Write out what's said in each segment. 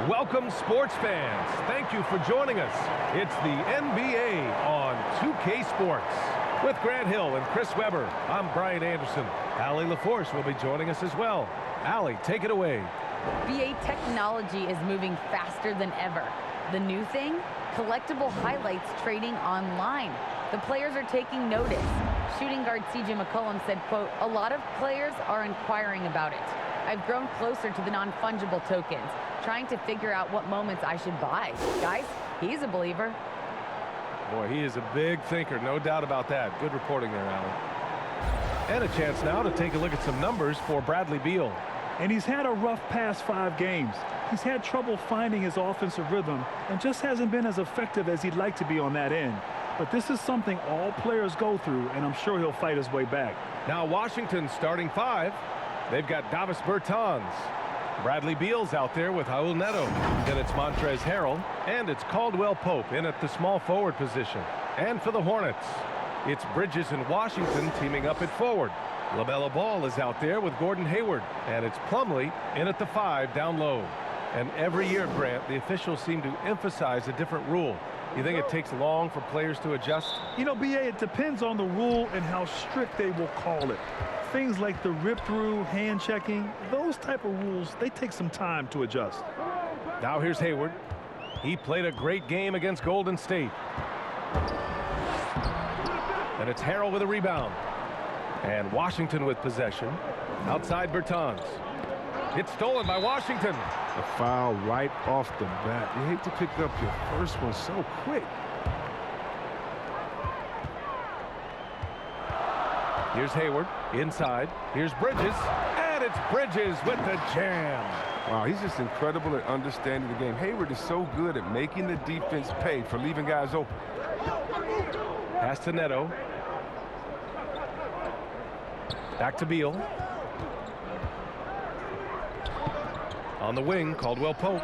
Welcome, sports fans. Thank you for joining us. It's the NBA on 2K Sports. With Grant Hill and Chris Webber, I'm Brian Anderson. Allie LaForce will be joining us as well. Allie, take it away. BA technology is moving faster than ever. The new thing? Collectible highlights trading online. The players are taking notice. Shooting guard CJ McCollum said, quote, "A lot of players are inquiring about it. I've grown closer to the non-fungible tokens, trying to figure out what moments I should buy." Guys, he's a believer. Boy, he is a big thinker, no doubt about that. Good reporting there, Allie. And a chance now to take a look at some numbers for Bradley Beal. And he's had a rough past 5 games. He's had trouble finding his offensive rhythm and just hasn't been as effective as he'd like to be on that end. But this is something all players go through, and I'm sure he'll fight his way back. Now Washington's starting 5. They've got Davis Bertans. Bradley Beal's out there with Raul Neto. Then it's Montrezl Harrell, and it's Caldwell Pope in at the small forward position. And for the Hornets, it's Bridges and Washington teaming up at forward. LaMelo Ball is out there with Gordon Hayward, and it's Plumlee in at the 5 down low. And every year, Grant, the officials seem to emphasize a different rule. You think it takes long for players to adjust? You know, BA, it depends on the rule and how strict they will call it. Things like the rip-through, hand-checking, those type of rules, they take some time to adjust. Now here's Hayward. He played a great game against Golden State. And it's Harrell with a rebound. And Washington with possession. Outside Bertans. It's stolen by Washington. A foul right off the bat. You hate to pick up your first one so quick. Here's Hayward inside. Here's Bridges. And it's Bridges with the jam. Wow, he's just incredible at understanding the game. Hayward is so good at making the defense pay for leaving guys open. Pass to Neto. Back to Beal. On the wing, Caldwell Pope.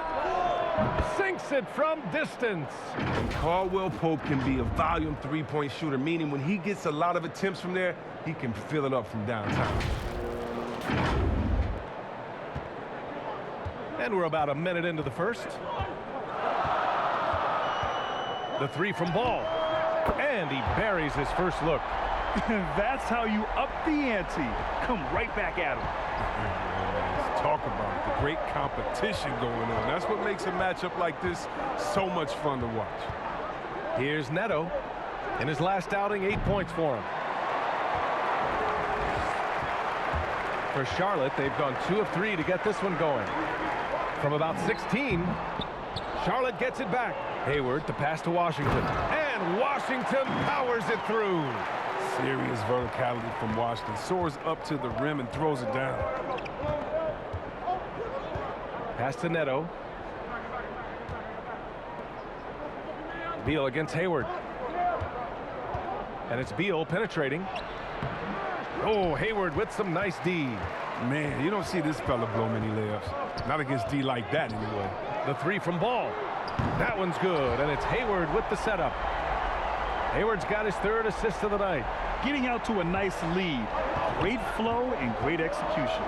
Sinks it from distance. And Caldwell Pope can be a volume three-point shooter, meaning when he gets a lot of attempts from there, he can fill it up from downtown. And we're about a minute into the first. The 3 from Ball. And he buries his first look. That's how you up the ante. Come right back at him. Let's talk about it. The great competition going on. That's what makes a matchup like this so much fun to watch. Here's Neto. In his last outing, 8 points for him. For Charlotte, they've gone 2 of 3 to get this one going. From about 16, Charlotte gets it back. Hayward, the pass to Washington. And Washington powers it through. Serious verticality from Washington. Soars up to the rim and throws it down. Pass to Neto. Beal against Hayward. And it's Beal penetrating. Oh, Hayward with some nice D. Man, you don't see this fella blow many layups. Not against D like that, anyway. The 3 from Ball. That one's good, and it's Hayward with the setup. Hayward's got his 3rd assist of the night. Getting out to a nice lead. Great flow and great execution.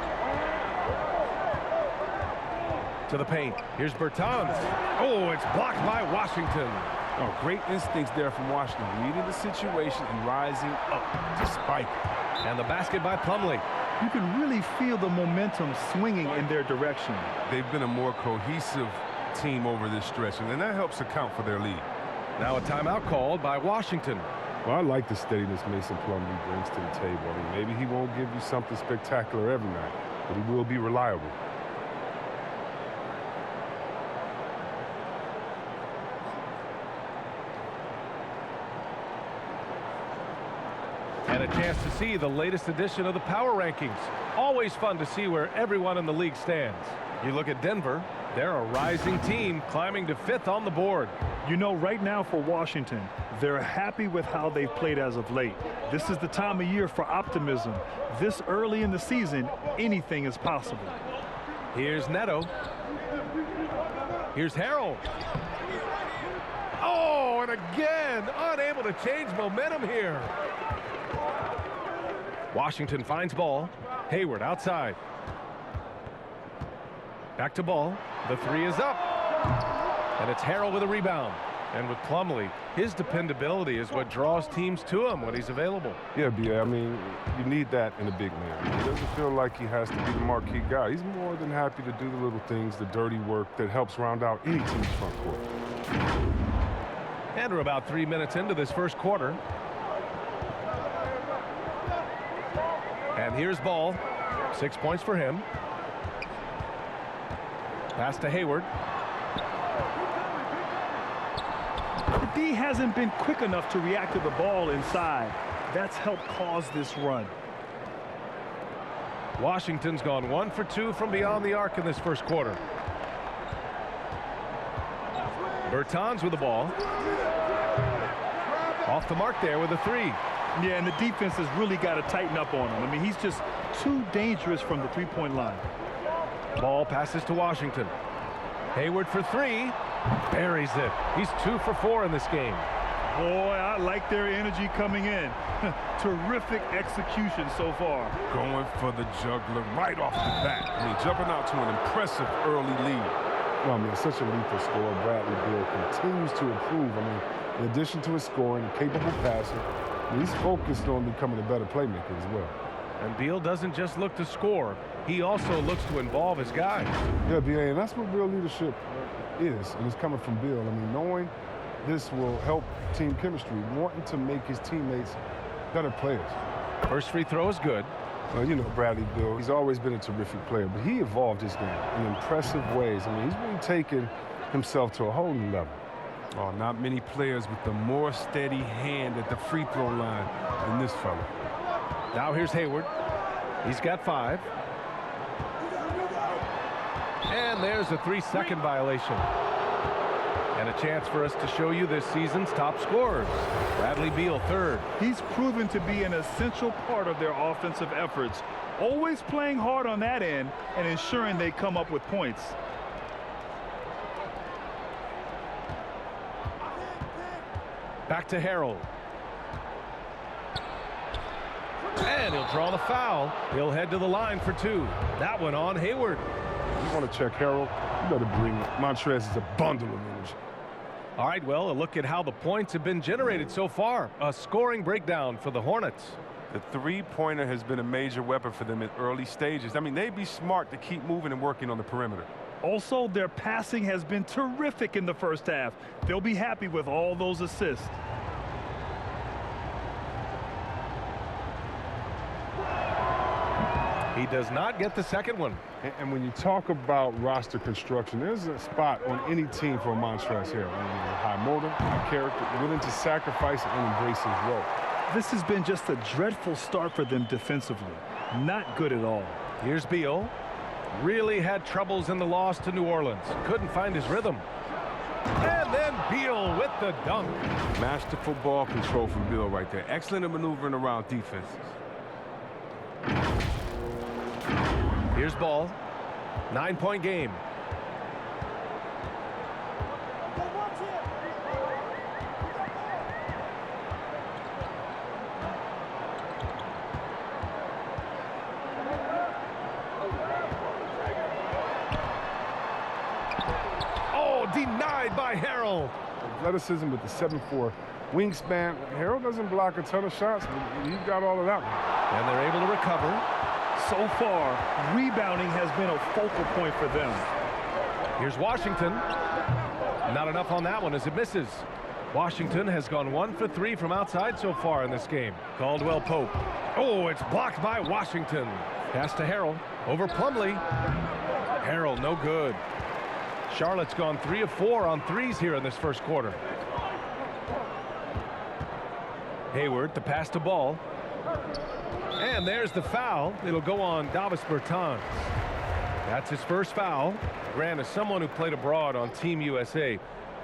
To the paint. Here's Bertans. Oh, it's blocked by Washington. Oh, great instincts there from Washington. Reading the situation and rising up despite it. And the basket by Plumlee. You can really feel the momentum swinging in their direction. They've been a more cohesive team over this stretch, and that helps account for their lead. Now a timeout called by Washington. Well, I like the steadiness Mason Plumlee brings to the table. I mean, maybe he won't give you something spectacular every night, but he will be reliable. And a chance to see the latest edition of the Power Rankings. Always fun to see where everyone in the league stands. You look at Denver, they're a rising team climbing to 5th on the board. You know, right now for Washington, they're happy with how they've played as of late. This is the time of year for optimism. This early in the season, anything is possible. Here's Neto. Here's Harrell. Oh, and again, unable to change momentum here. Washington finds Ball. Hayward outside. Back to Ball. The 3 is up. And it's Harrell with a rebound. And with Plumlee, his dependability is what draws teams to him when he's available. Yeah, B.A., I mean, you need that in a big man. He doesn't feel like he has to be the marquee guy. He's more than happy to do the little things, the dirty work that helps round out any team's front court. And we're about 3 minutes into this first quarter. And here's Ball. 6 points for him. Pass to Hayward. The D hasn't been quick enough to react to the ball inside. That's helped cause this run. Washington's gone 1 for 2 from beyond the arc in this first quarter. Bertans with the ball. Off the mark there with a 3. Yeah, and the defense has really got to tighten up on him. I mean, he's just too dangerous from the three-point line. Ball passes to Washington. Hayward for 3. Buries it. He's 2 for 4 in this game. Boy, I like their energy coming in. Terrific execution so far. Going for the juggler right off the bat. I mean, jumping out to an impressive early lead. Well, I mean, such a lethal scorer. Bradley Beal continues to improve. I mean, in addition to his scoring, a capable passer, he's focused on becoming a better playmaker as well. And Beal doesn't just look to score. He also looks to involve his guys. Yeah, B.A., and that's what real leadership is, and it's coming from Beal. I mean, knowing this will help team chemistry, wanting to make his teammates better players. First free throw is good. Well, you know, Bradley Beal, he's always been a terrific player, but he evolved his game in impressive ways. I mean, he's really taken himself to a whole new level. Oh, not many players with the more steady hand at the free throw line than this fella. Now here's Hayward. He's got 5. And there's a 3-second violation. And a chance for us to show you this season's top scorers. Bradley Beal, 3rd. He's proven to be an essential part of their offensive efforts, always playing hard on that end and ensuring they come up with points. Back to Harrell. And he'll draw the foul. He'll head to the line for 2. That one on Hayward. You want to check Harrell? You better bring it. Montrez is a bundle of energy. All right, well, a look at how the points have been generated so far. A scoring breakdown for the Hornets. The three-pointer has been a major weapon for them at early stages. I mean, they'd be smart to keep moving and working on the perimeter. Also, their passing has been terrific in the first half. They'll be happy with all those assists. He does not get the second one. And when you talk about roster construction, there's a spot on any team for a Montrez here. I mean, high motor, high character, willing to sacrifice and embrace his role. This has been just a dreadful start for them defensively. Not good at all. Here's Beal. Really had troubles in the loss to New Orleans. Couldn't find his rhythm. And then Beal with the dunk. Masterful ball control from Beal right there. Excellent at maneuvering around defenses. Here's Ball. 9-point game. Oh, denied by Harrell. Athleticism with the 7'4" wingspan. Harrell doesn't block a ton of shots, but he's got all of that one. And they're able to recover. So far, rebounding has been a focal point for them. Here's Washington. Not enough on that one as it misses. Washington has gone 1 for 3 from outside so far in this game. Caldwell Pope. Oh, it's blocked by Washington. Pass to Harrell. Over Plumlee. Harrell, no good. Charlotte's gone 3 of 4 on threes here in this first quarter. Hayward, the pass to Ball. And there's the foul. It'll go on Davis Bertans. That's his first foul. Grant, as someone who played abroad on Team USA,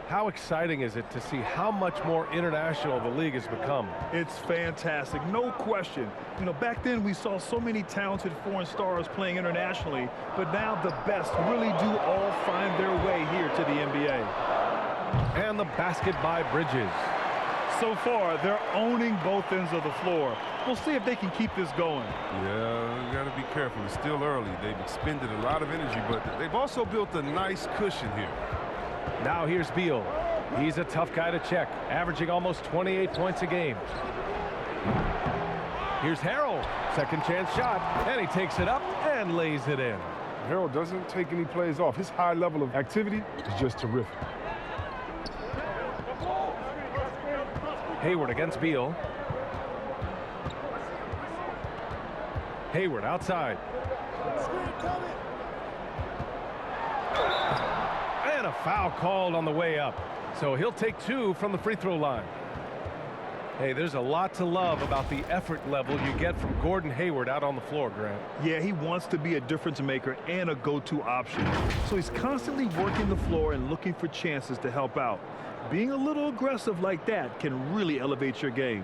how exciting is it to see how much more international the league has become? It's fantastic, no question. You know, back then we saw so many talented foreign stars playing internationally, but now the best really do all find their way here to the NBA. And the basket by Bridges. So far, they're owning both ends of the floor. We'll see if they can keep this going. Yeah, you got to be careful. It's still early. They've expended a lot of energy, but they've also built a nice cushion here. Now here's Beal. He's a tough guy to check, averaging almost 28 points a game. Here's Harrell. Second chance shot, and he takes it up and lays it in. Harold doesn't take any plays off. His high level of activity is just terrific. Hayward against Beal. Hayward outside. And a foul called on the way up. So he'll take 2 from the free throw line. Hey, there's a lot to love about the effort level you get from Gordon Hayward out on the floor, Grant. Yeah, he wants to be a difference maker and a go-to option. So he's constantly working the floor and looking for chances to help out. Being a little aggressive like that can really elevate your game.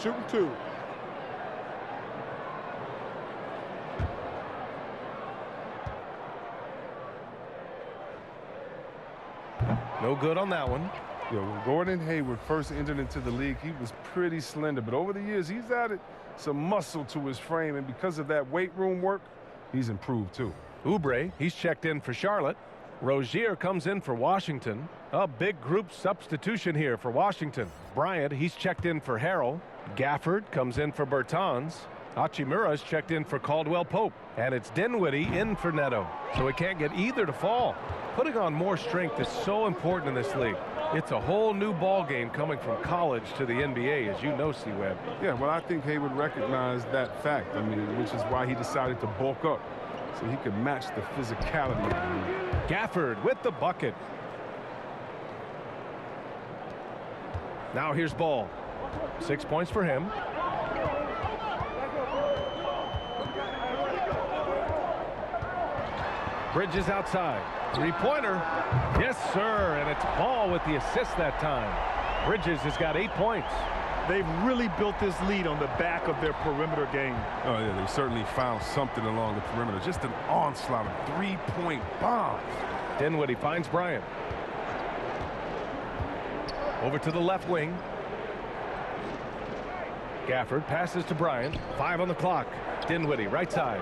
Shooting 2. No good on that one. Yeah, when Gordon Hayward first entered into the league, he was pretty slender. But over the years, he's added some muscle to his frame. And because of that weight room work, he's improved too. Oubre, he's checked in for Charlotte. Rozier comes in for Washington. A big group substitution here for Washington. Bryant, he's checked in for Harrell. Gafford comes in for Bertans. Hachimura's checked in for Caldwell Pope. And it's Dinwiddie in for Neto. So he can't get either to fall. Putting on more strength is so important in this league. It's a whole new ball game coming from college to the NBA, as you know, C-Web. Yeah, well, I think Hayward recognized that fact. I mean, which is why he decided to bulk up so he could match the physicality of the league. Gafford with the bucket. Now here's Ball. 6 points for him. Bridges outside. Three-pointer. Yes, sir. And it's Ball with the assist that time. Bridges has got 8 points. They've really built this lead on the back of their perimeter game. Oh, yeah, they certainly found something along the perimeter. Just an onslaught of three-point bombs. Dinwiddie finds Bryant. Over to the left wing. Gafford passes to Bryant. 5 on the clock. Dinwiddie, right side.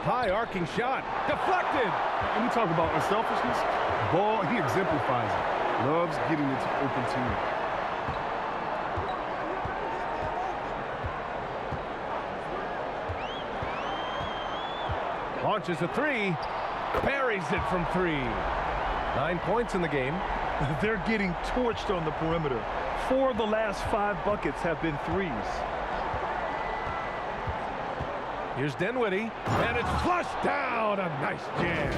High arcing shot. Deflected. When we talk about unselfishness, Ball, he exemplifies it. Loves getting it to open team. Launches a three. Buries it from 3. 9 points in the game. They're getting torched on the perimeter. 4 of the last 5 buckets have been threes. Here's Dinwiddie, and it's flushed down. A nice jam.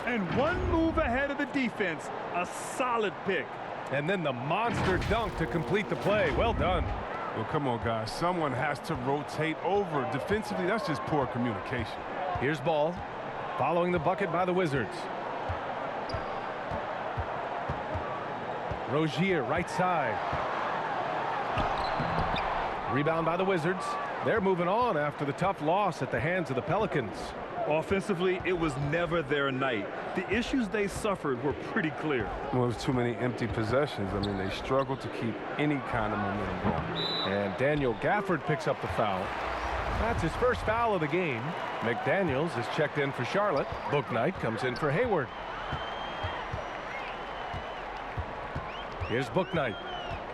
And one move ahead of the defense. A solid pick. And then the monster dunk to complete the play. Well done. Well, come on, guys. Someone has to rotate over. Defensively, that's just poor communication. Here's Ball, following the bucket by the Wizards. Rozier, right side. Rebound by the Wizards. They're moving on after the tough loss at the hands of the Pelicans. Offensively, it was never their night. The issues they suffered were pretty clear. Well, there's too many empty possessions. I mean, they struggled to keep any kind of momentum going. And Daniel Gafford picks up the foul. That's his first foul of the game. McDaniels is checked in for Charlotte. Bouknight comes in for Hayward. Here's Bouknight.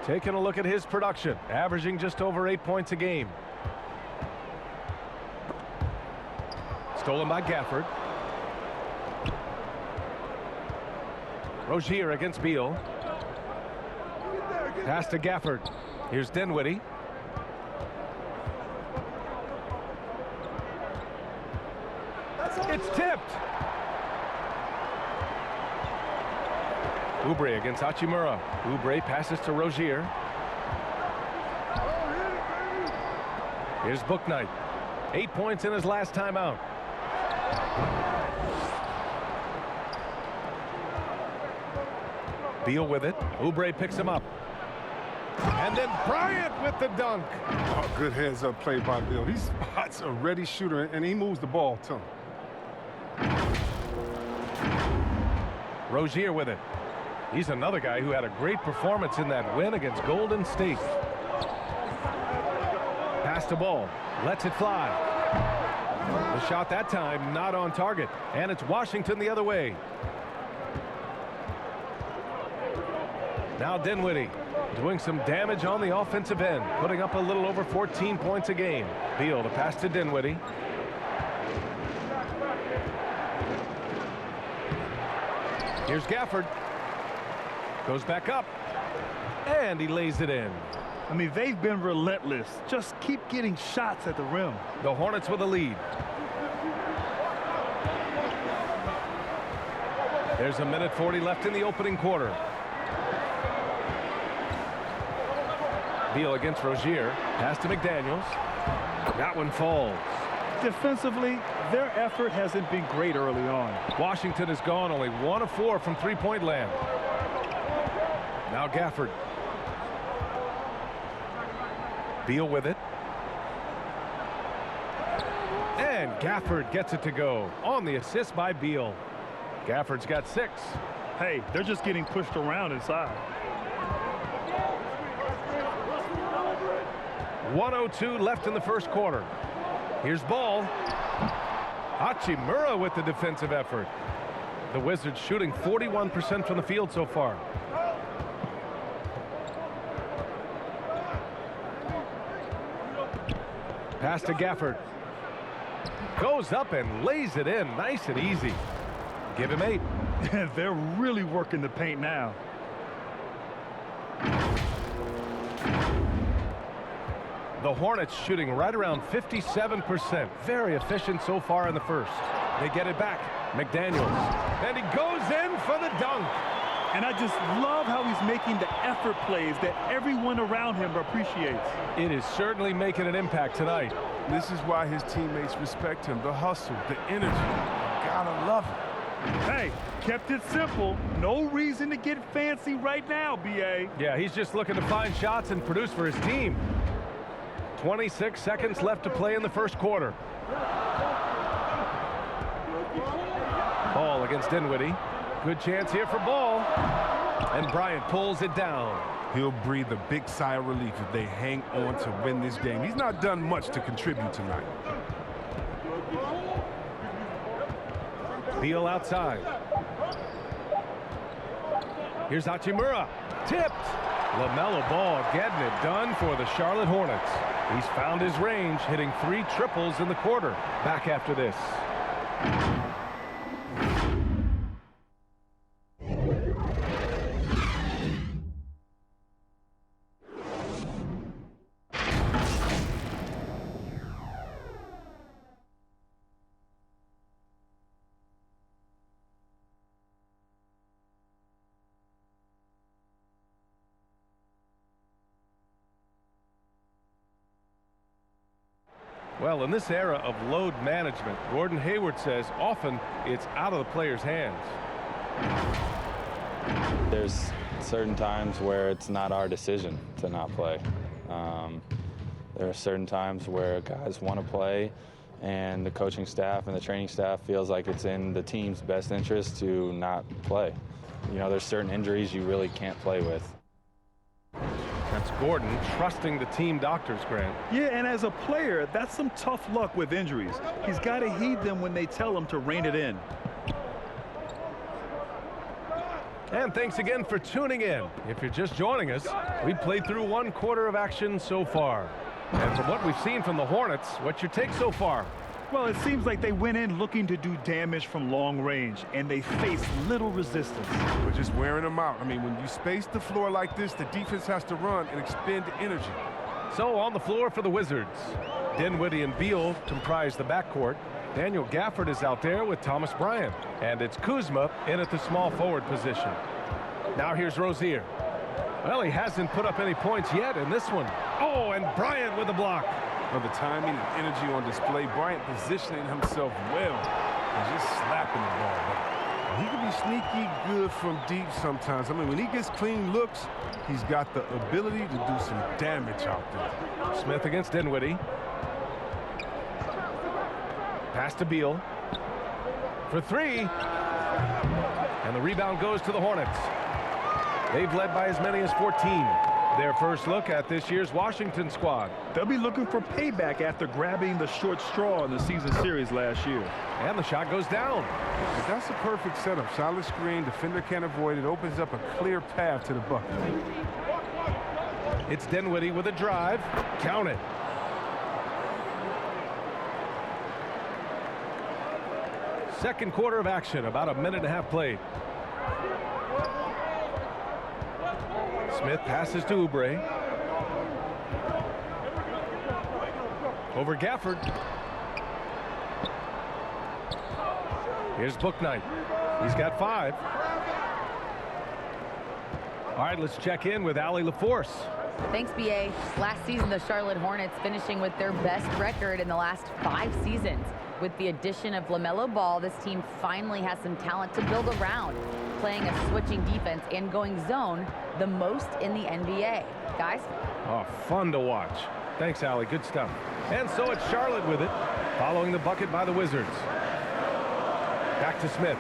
Taking a look at his production, averaging just over 8 points a game. Stolen by Gafford. Rozier against Beal. Pass to Gafford. Here's Dinwiddie. It's tipped. Oubre against Hachimura. Oubre passes to Rozier. Here's Bouknight. 8 points in his last timeout. Beal with it. Oubre picks him up. And then Bryant with the dunk. Oh, good heads-up play by Bill. He spots a ready shooter, and he moves the ball to him. Rozier with it. He's another guy who had a great performance in that win against Golden State. Pass to Ball. Lets it fly. The shot that time not on target. And it's Washington the other way. Now Dinwiddie doing some damage on the offensive end. Putting up a little over 14 points a game. Beal to pass to Dinwiddie. Here's Gafford. Goes back up. And he lays it in. I mean, they've been relentless. Just keep getting shots at the rim. The Hornets with a lead. There's a minute 40 left in the opening quarter. Beal against Rozier. Pass to McDaniels. That one falls. Defensively, their effort hasn't been great early on. Washington has gone only 1 of 4 from three-point land. Now Gafford. Beal with it. And Gafford gets it to go on the assist by Beal. Gafford's got 6. Hey, they're just getting pushed around inside. 1:02 left in the first quarter. Here's Ball. Hachimura with the defensive effort. The Wizards shooting 41% from the field so far. Pass to Gafford. Goes up and lays it in nice and easy. Give him 8. They're really working the paint now. The Hornets shooting right around 57%. Very efficient so far in the first. They get it back. McDaniels. And he goes in for the dunk. And I just love how he's making the effort plays that everyone around him appreciates. It is certainly making an impact tonight. This is why his teammates respect him. The hustle, the energy. Gotta love it. Hey, kept it simple. No reason to get fancy right now, B.A. Yeah, he's just looking to find shots and produce for his team. 26 seconds left to play in the first quarter. Ball against Dinwiddie. Good chance here for Ball. And Bryant pulls it down. He'll breathe a big sigh of relief if they hang on to win this game. He's not done much to contribute tonight. Beal outside. Here's Hachimura. Tipped. LaMelo Ball getting it done for the Charlotte Hornets. He's found his range, hitting 3 triples in the quarter. Back after this. Well, in this era of load management, Gordon Hayward says often it's out of the player's hands. There's certain times where it's not our decision to not play. There are certain times where guys want to play and the coaching staff and the training staff feels like it's in the team's best interest to not play. You know, there's certain injuries you really can't play with. That's Gordon trusting the team doctors, Grant. Yeah, and as a player, that's some tough luck with injuries. He's got to heed them when they tell him to rein it in. And thanks again for tuning in. If you're just joining us, we've played through 1 quarter of action so far. And from what we've seen from the Hornets, what's your take so far? Well, it seems like they went in looking to do damage from long range, and they faced little resistance. We're just wearing them out. I mean, when you space the floor like this, the defense has to run and expend energy. So on the floor for the Wizards, Dinwiddie and Beal comprise the backcourt. Daniel Gafford is out there with Thomas Bryant. And it's Kuzma in at the small forward position. Now here's Rozier. Well, he hasn't put up any points yet in this one. Oh, and Bryant with a block. Well, the timing and energy on display, Bryant positioning himself well and just slapping the ball. He can be sneaky good from deep sometimes. I mean, when he gets clean looks, he's got the ability to do some damage out there. Smith against Dinwiddie. Pass to Beal. For 3. And the rebound goes to the Hornets. They've led by as many as 14. Their first look at this year's Washington squad. They'll be looking for payback after grabbing the short straw in the season series last year. And the shot goes down. But that's a perfect setup. Solid screen, defender can't avoid it. Opens up a clear path to the bucket. It's Dinwiddie with a drive. Count it. Second quarter of action, about a minute and a half played. Smith passes to Oubre. Over Gafford. Here's Bouknight. He's got 5. All right, let's check in with Allie LaForce. Thanks, BA. Last season, the Charlotte Hornets finishing with their best record in the last 5 seasons. With the addition of LaMelo Ball, this team finally has some talent to build around, playing a switching defense and going zone the most in the NBA. Guys? Oh, fun to watch. Thanks, Allie. Good stuff. And so it's Charlotte with it, following the bucket by the Wizards. Back to Smith.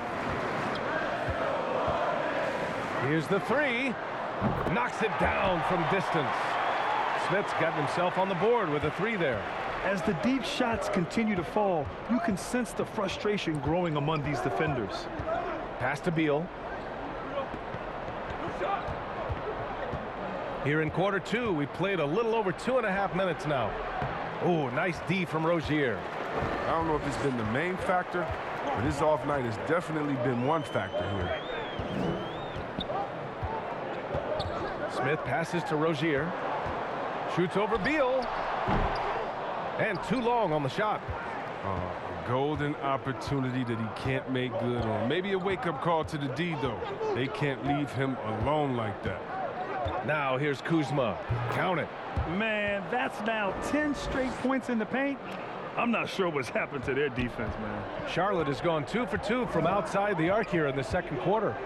Here's the 3. Knocks it down from distance. Smith's gotten himself on the board with a 3 there. As the deep shots continue to fall, you can sense the frustration growing among these defenders. Pass to Beal. Here in quarter 2, we played a little over 2.5 minutes now. Oh, nice D from Rozier. I don't know if it's been the main factor, but his off night has definitely been one factor here. Smith passes to Rozier. Shoots over Beal. And too long on the shot. A golden opportunity that he can't make good on. Maybe a wake-up call to the D, though. They can't leave him alone like that. Now here's Kuzma. Count it. Man, that's now 10 straight points in the paint. I'm not sure what's happened to their defense, man. Charlotte has gone 2 for 2 from outside the arc here in the second quarter.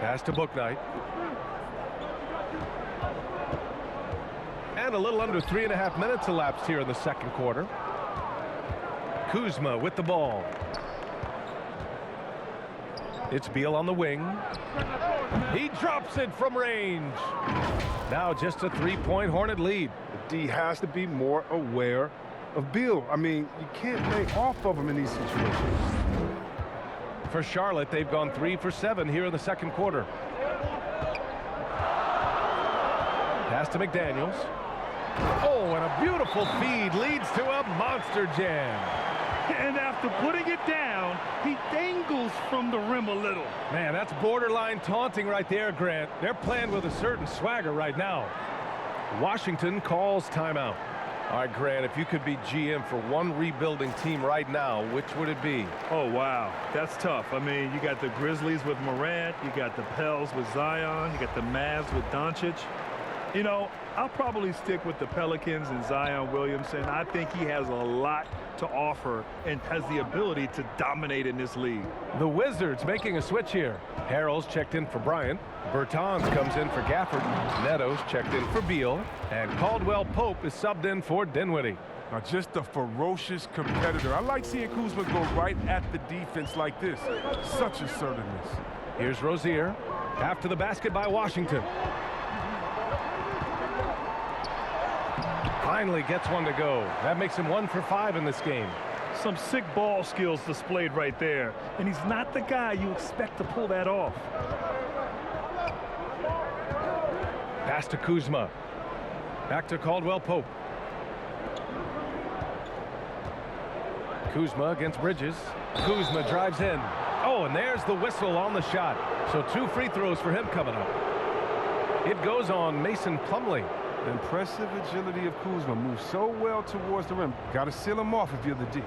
Pass to Bouknight. And a little under 3.5 minutes elapsed here in the second quarter. Kuzma with the ball. It's Beal on the wing. He drops it from range. Now just a 3-point Hornet lead. The D has to be more aware of Beal. I mean, you can't lay off of him in these situations. For Charlotte, they've gone 3 for 7 here in the second quarter. Pass to McDaniels. Oh, and a beautiful feed leads to a monster jam. And after putting it down, he dangles from the rim a little. Man, that's borderline taunting right there, Grant. They're playing with a certain swagger right now. Washington calls timeout. All right, Grant, if you could be GM for one rebuilding team right now, which would it be? Oh, wow. That's tough. I mean, you got the Grizzlies with Morant. You got the Pels with Zion. You got the Mavs with Doncic. You know, I'll probably stick with the Pelicans and Zion Williamson. I think he has a lot to offer and has the ability to dominate in this league. The Wizards making a switch here. Harrell's checked in for Bryant. Bertans comes in for Gafford. Neto's checked in for Beal. And Caldwell Pope is subbed in for Dinwiddie. Now, just a ferocious competitor. I like seeing Kuzma go right at the defense like this. Such assertiveness. Here's Rozier. After the basket by Washington. Finally gets one to go. That makes him 1 for 5 in this game. Some sick ball skills displayed right there. And he's not the guy you expect to pull that off. Pass to Kuzma. Back to Caldwell Pope. Kuzma against Bridges. Kuzma drives in. Oh, and there's the whistle on the shot. So 2 free throws for him coming up. It goes on Mason Plumlee. The impressive agility of Kuzma moves so well towards the rim. Got to seal him off if you're the D.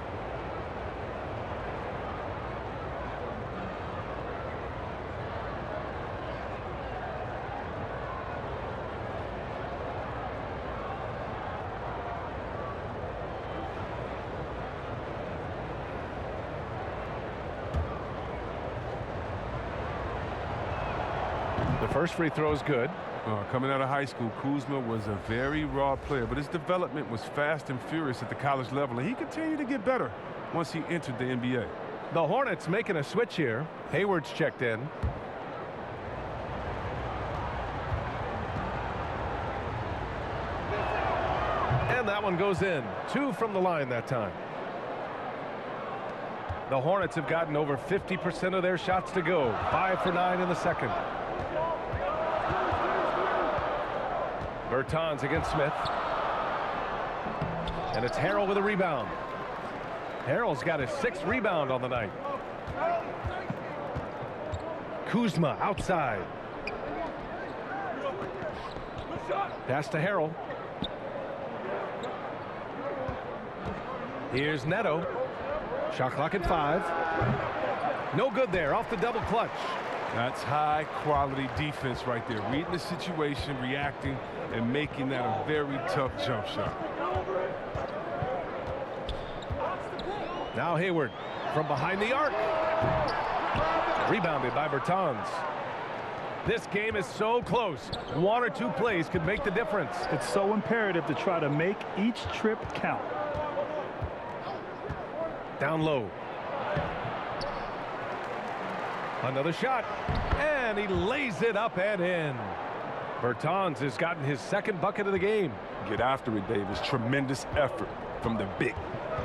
The first free throw is good. Coming out of high school, Kuzma was a very raw player, but his development was fast and furious at the college level, and he continued to get better once he entered the NBA. The Hornets making a switch here. Hayward's checked in. And that one goes in. 2 from the line that time. The Hornets have gotten over 50% of their shots to go. 5 for 9 in the second. Bertans against Smith. And it's Harrell with a rebound. Harrell's got his 6th rebound on the night. Kuzma outside. Pass to Harrell. Here's Neto. Shot clock at 5. No good there. Off the double clutch. That's high-quality defense right there. Reading the situation, reacting, and making that a very tough jump shot. Now Hayward from behind the arc. Rebounded by Bertans. This game is so close. 1 or 2 plays could make the difference. It's so imperative to try to make each trip count. Down low. Another shot. And he lays it up and in. Bertans has gotten his 2nd bucket of the game. Get after it, Davis. Tremendous effort from the big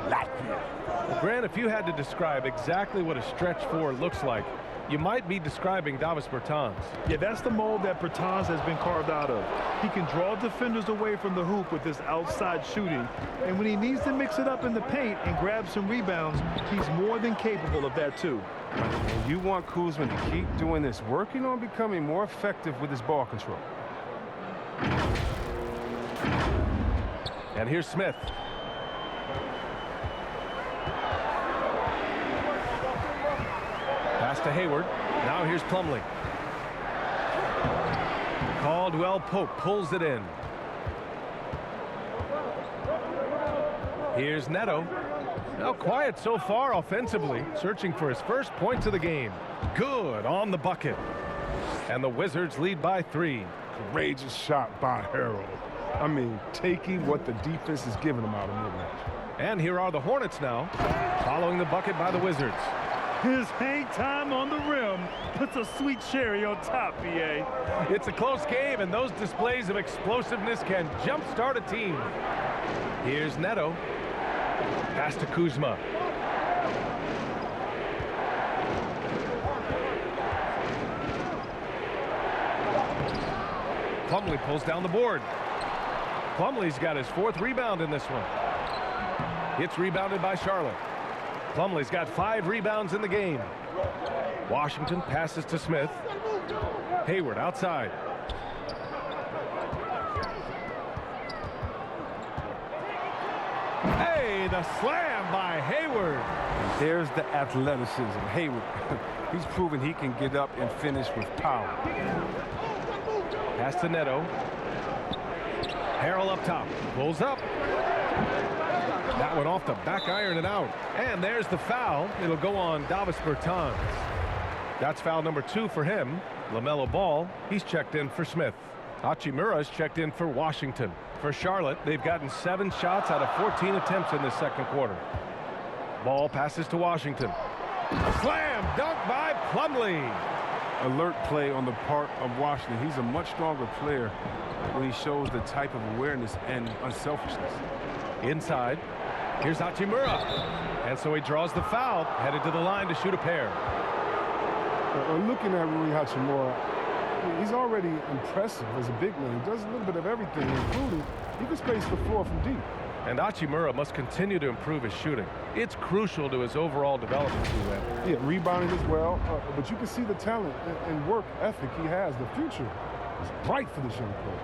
Latvian. Well, Grant, if you had to describe exactly what a stretch 4 looks like, you might be describing Davis Bertans. Yeah, that's the mold that Bertans has been carved out of. He can draw defenders away from the hoop with his outside shooting. And when he needs to mix it up in the paint and grab some rebounds, he's more than capable of that too. And you want Kuzma to keep doing this, working on becoming more effective with his ball control. And here's Smith. Pass to Hayward. Now here's Plumlee. Caldwell Pope pulls it in. Here's Neto. Now quiet so far offensively, searching for his first points of the game. Good on the bucket. And the Wizards lead by 3. Courageous shot by Harrell. I mean, taking what the defense is giving him out of mid-range. And here are the Hornets now, following the bucket by the Wizards. His hang time on the rim puts a sweet cherry on top, BA. It's a close game, and those displays of explosiveness can jumpstart a team. Here's Neto. Pass to Kuzma. Plumlee pulls down the board. Plumlee's got his 4th rebound in this one. It's rebounded by Charlotte. Plumlee's got 5 rebounds in the game. Washington passes to Smith. Hayward outside. Hey, the slam by Hayward. There's the athleticism. Hayward, he's proven he can get up and finish with power. Pass to Neto. Harrell up top. Pulls up. That one off the back iron and out. And there's the foul. It'll go on Davis Bertans. That's foul number 2 for him. LaMelo Ball, he's checked in for Smith. Hachimura's checked in for Washington. For Charlotte, they've gotten 7 shots out of 14 attempts in this 2nd quarter. Ball passes to Washington. Slam dunk by Plumlee. Alert play on the part of Washington. He's a much stronger player when he shows the type of awareness and unselfishness. Inside. Here's Hachimura. And so he draws the foul, headed to the line to shoot a pair. Looking at Rui Hachimura, he's already impressive as a big man. He does a little bit of everything, including he can space the floor from deep. And Hachimura must continue to improve his shooting. It's crucial to his overall development. Yeah, rebounding as well. But you can see the talent and work ethic he has. The future is bright for this young player.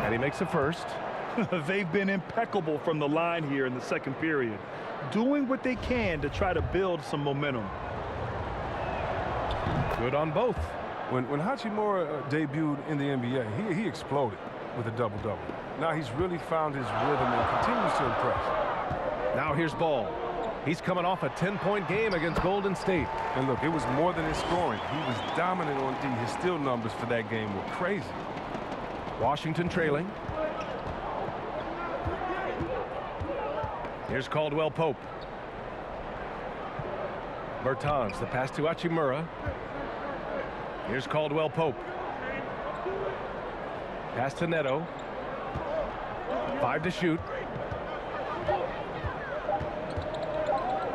And he makes a first. They've been impeccable from the line here in the 2nd period, doing what they can to try to build some momentum. Good on both. When Hachimura debuted in the NBA, he exploded with a double-double. Now he's really found his rhythm and continues to impress. Now here's Ball. He's coming off a 10-point game against Golden State. And look, it was more than his scoring. He was dominant on D. His steal numbers for that game were crazy. Washington trailing. Here's Caldwell Pope. Bertans, the pass to Hachimura. Here's Caldwell Pope. Pass to Neto. 5 to shoot.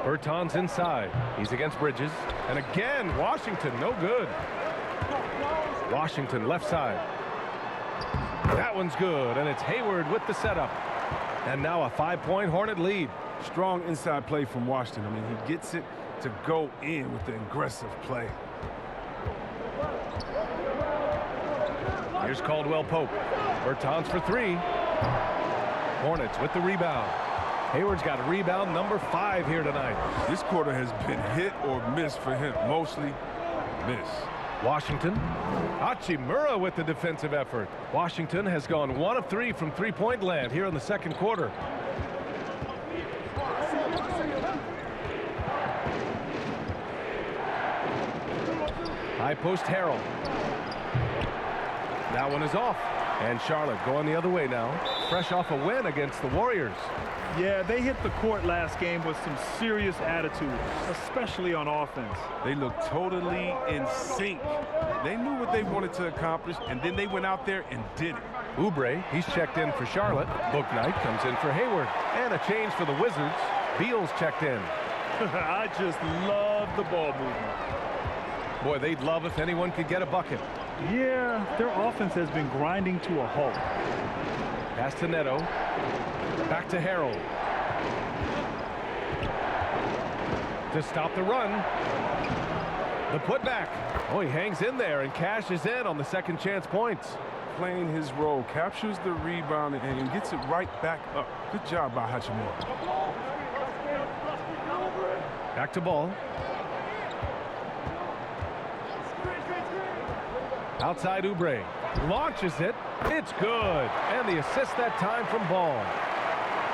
Bertans inside. He's against Bridges. And again, Washington, no good. Washington left side. That one's good, and it's Hayward with the setup. And now a 5-point Hornet lead. Strong inside play from Washington. I mean, he gets it to go in with the aggressive play. Here's Caldwell Pope. Bertans for 3. Hornets with the rebound. Hayward's got rebound number 5 here tonight. This quarter has been hit or miss for him. Mostly miss. Washington. Hachimura with the defensive effort. Washington has gone 1 of 3 from three-point land here in the second quarter. High post Harrell. That one is off. And Charlotte going the other way now. Fresh off a win against the Warriors. Yeah, they hit the court last game with some serious attitude, especially on offense. They looked totally in sync. They knew what they wanted to accomplish, and then they went out there and did it. Oubre, he's checked in for Charlotte. Bouknight comes in for Hayward. And a change for the Wizards. Beals checked in. I just love the ball movement. Boy, they'd love if anyone could get a bucket. Yeah, their offense has been grinding to a halt. Pass to Neto. Back to Harrell. To stop the run. The putback. Oh, he hangs in there and cashes in on the second chance points. Playing his role, captures the rebound and gets it right back up. Good job by Hachimura. Back to Ball. Outside Oubre. Launches it. It's good. And the assist that time from Ball.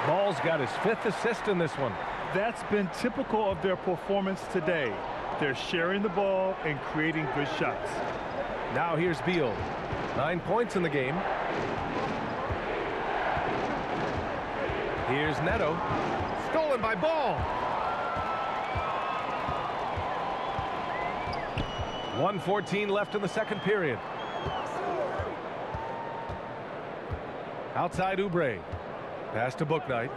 Ball's got his 5th assist in this one. That's been typical of their performance today. They're sharing the ball and creating good shots. Now here's Beal. 9 points in the game. Here's Neto. Stolen by Ball. 1:14 left in the second period. Outside Oubre. Pass to Bouknight.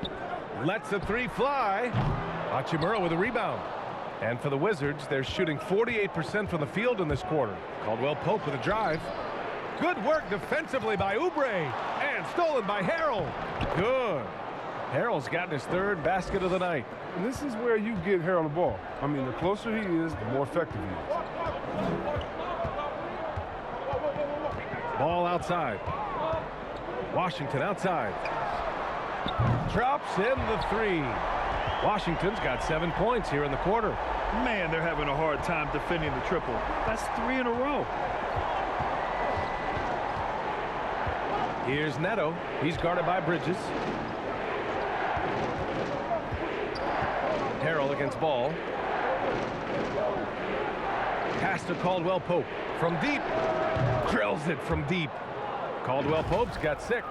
Lets the 3 fly. Hachimura with a rebound. And for the Wizards, they're shooting 48% from the field in this quarter. Caldwell Pope with a drive. Good work defensively by Oubre. And stolen by Harrell. Good. Harrell's gotten his 3rd basket of the night. And this is where you get Harrell the ball. I mean, the closer he is, the more effective he is. Ball outside. Washington outside. Drops in the 3. Washington's got 7 points here in the quarter. Man, they're having a hard time defending the triple. That's 3 in a row. Here's Neto. He's guarded by Bridges. Harrell against Ball. Pass to Caldwell Pope. From deep. Drills it from deep. Caldwell Pope's got 6.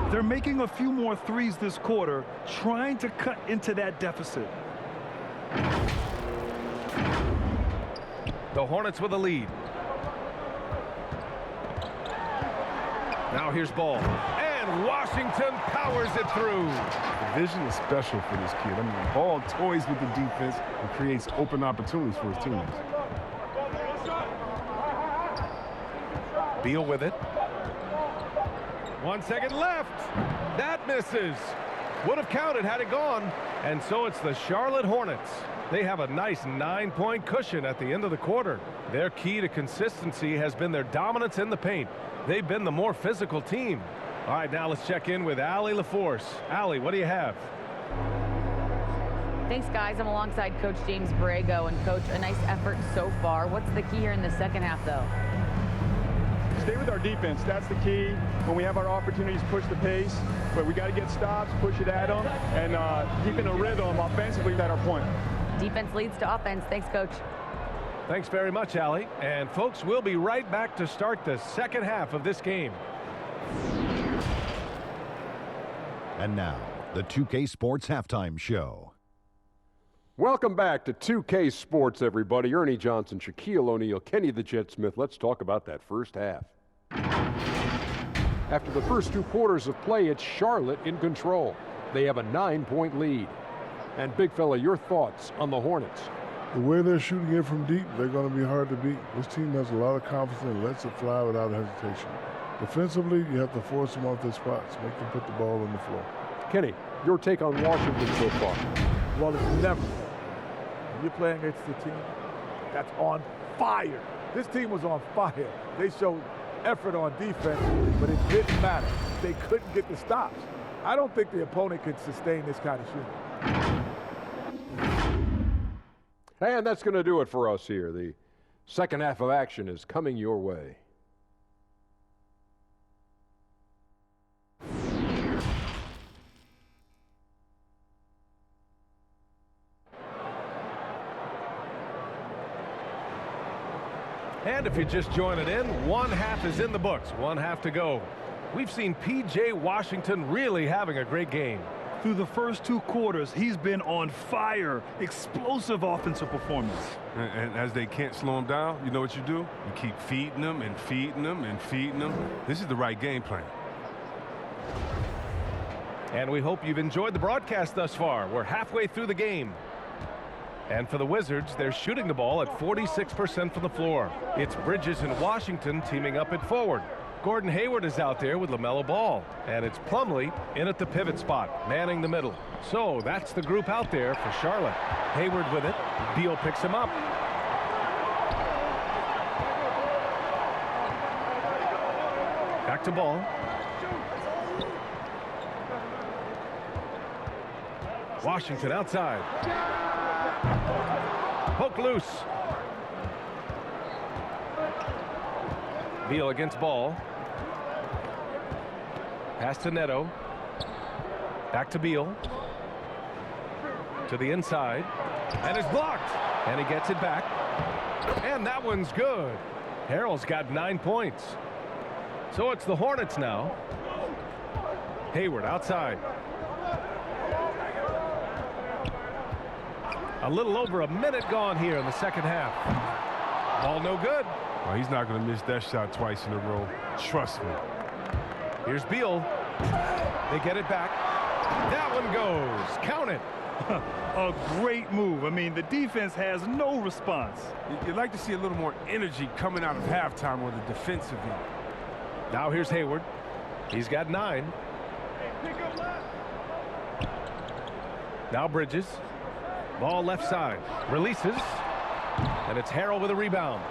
They're making a few more threes this quarter, trying to cut into that deficit. The Hornets with a lead. Now here's Ball. And Washington powers it through. The vision is special for this kid. I mean, Ball toys with the defense and creates open opportunities for his teammates. Beal with it. 1 second left. That misses. Would have counted had it gone. And so it's the Charlotte Hornets. They have a nice 9-point cushion at the end of the quarter. Their key to consistency has been their dominance in the paint. They've been the more physical team. All right, now let's check in with Allie LaForce. Allie, what do you have? Thanks, guys. I'm alongside Coach James Borrego. And, Coach, a nice effort so far. What's the key here in the second half, though? Stay with our defense. That's the key. When we have our opportunities, push the pace. But we got to get stops, push it at them, and keeping a rhythm offensively at our point. Defense leads to offense. Thanks, Coach. Thanks very much, Allie. And folks, we'll be right back to start the second half of this game. And now, the 2K Sports Halftime Show. Welcome back to 2K Sports, everybody. Ernie Johnson, Shaquille O'Neal, Kenny the Jet Smith. Let's talk about that first half. After the first 2 quarters of play, it's Charlotte in control. They have a 9-point lead. And Big Fella, your thoughts on the Hornets? The way they're shooting it from deep, they're going to be hard to beat. This team has a lot of confidence and lets it fly without hesitation. Defensively, you have to force them off their spots, make them put the ball on the floor. Kenny, your take on Washington so far? Well, it's never. When you're playing against a team that's on fire. This team was on fire. They showed effort on defense, but it didn't matter. They couldn't get the stops. I don't think the opponent could sustain this kind of shooting. And that's going to do it for us here. The second half of action is coming your way. And if you're just joining in, one half is in the books, one half to go. We've seen P.J. Washington really having a great game. Through the first 2 quarters, he's been on fire. Explosive offensive performance. And as they can't slow him down, you know what you do? You keep feeding them and feeding them and feeding them. This is the right game plan. And we hope you've enjoyed the broadcast thus far. We're halfway through the game. And for the Wizards, they're shooting the ball at 46% from the floor. It's Bridges and Washington teaming up at forward. Gordon Hayward is out there with LaMelo Ball. And it's Plumlee in at the pivot spot, manning the middle. So that's the group out there for Charlotte. Hayward with it. Beal picks him up. Back to Ball. Washington outside. Poke loose. Beal against Ball. Pass to Neto. Back to Beal. To the inside. And it's blocked. And he gets it back. And that one's good. Harrell's got 9 points. So it's the Hornets now. Hayward outside. A little over a minute gone here in the second half. Ball no good. Well, he's not going to miss that shot twice in a row. Trust me. Here's Beal. They get it back. That one goes. Count it. A great move. I mean, the defense has no response. You'd like to see a little more energy coming out of halftime on the defensive end. Now here's Hayward. He's got 9. Now Bridges. Ball left side. Releases. And it's Harrell with a rebound.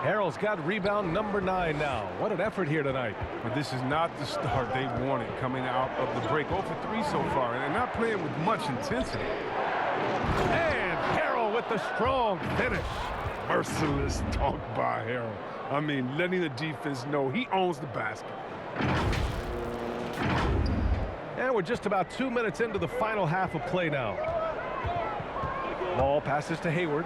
Harrell's got rebound number 9 now. What an effort here tonight. But this is not the start they wanted coming out of the break. 0 for 3 so far, and they're not playing with much intensity. And Harrell with the strong finish. Merciless talk by Harrell. I mean, letting the defense know he owns the basket. And we're just about 2 minutes into the final half of play now. Ball passes to Hayward.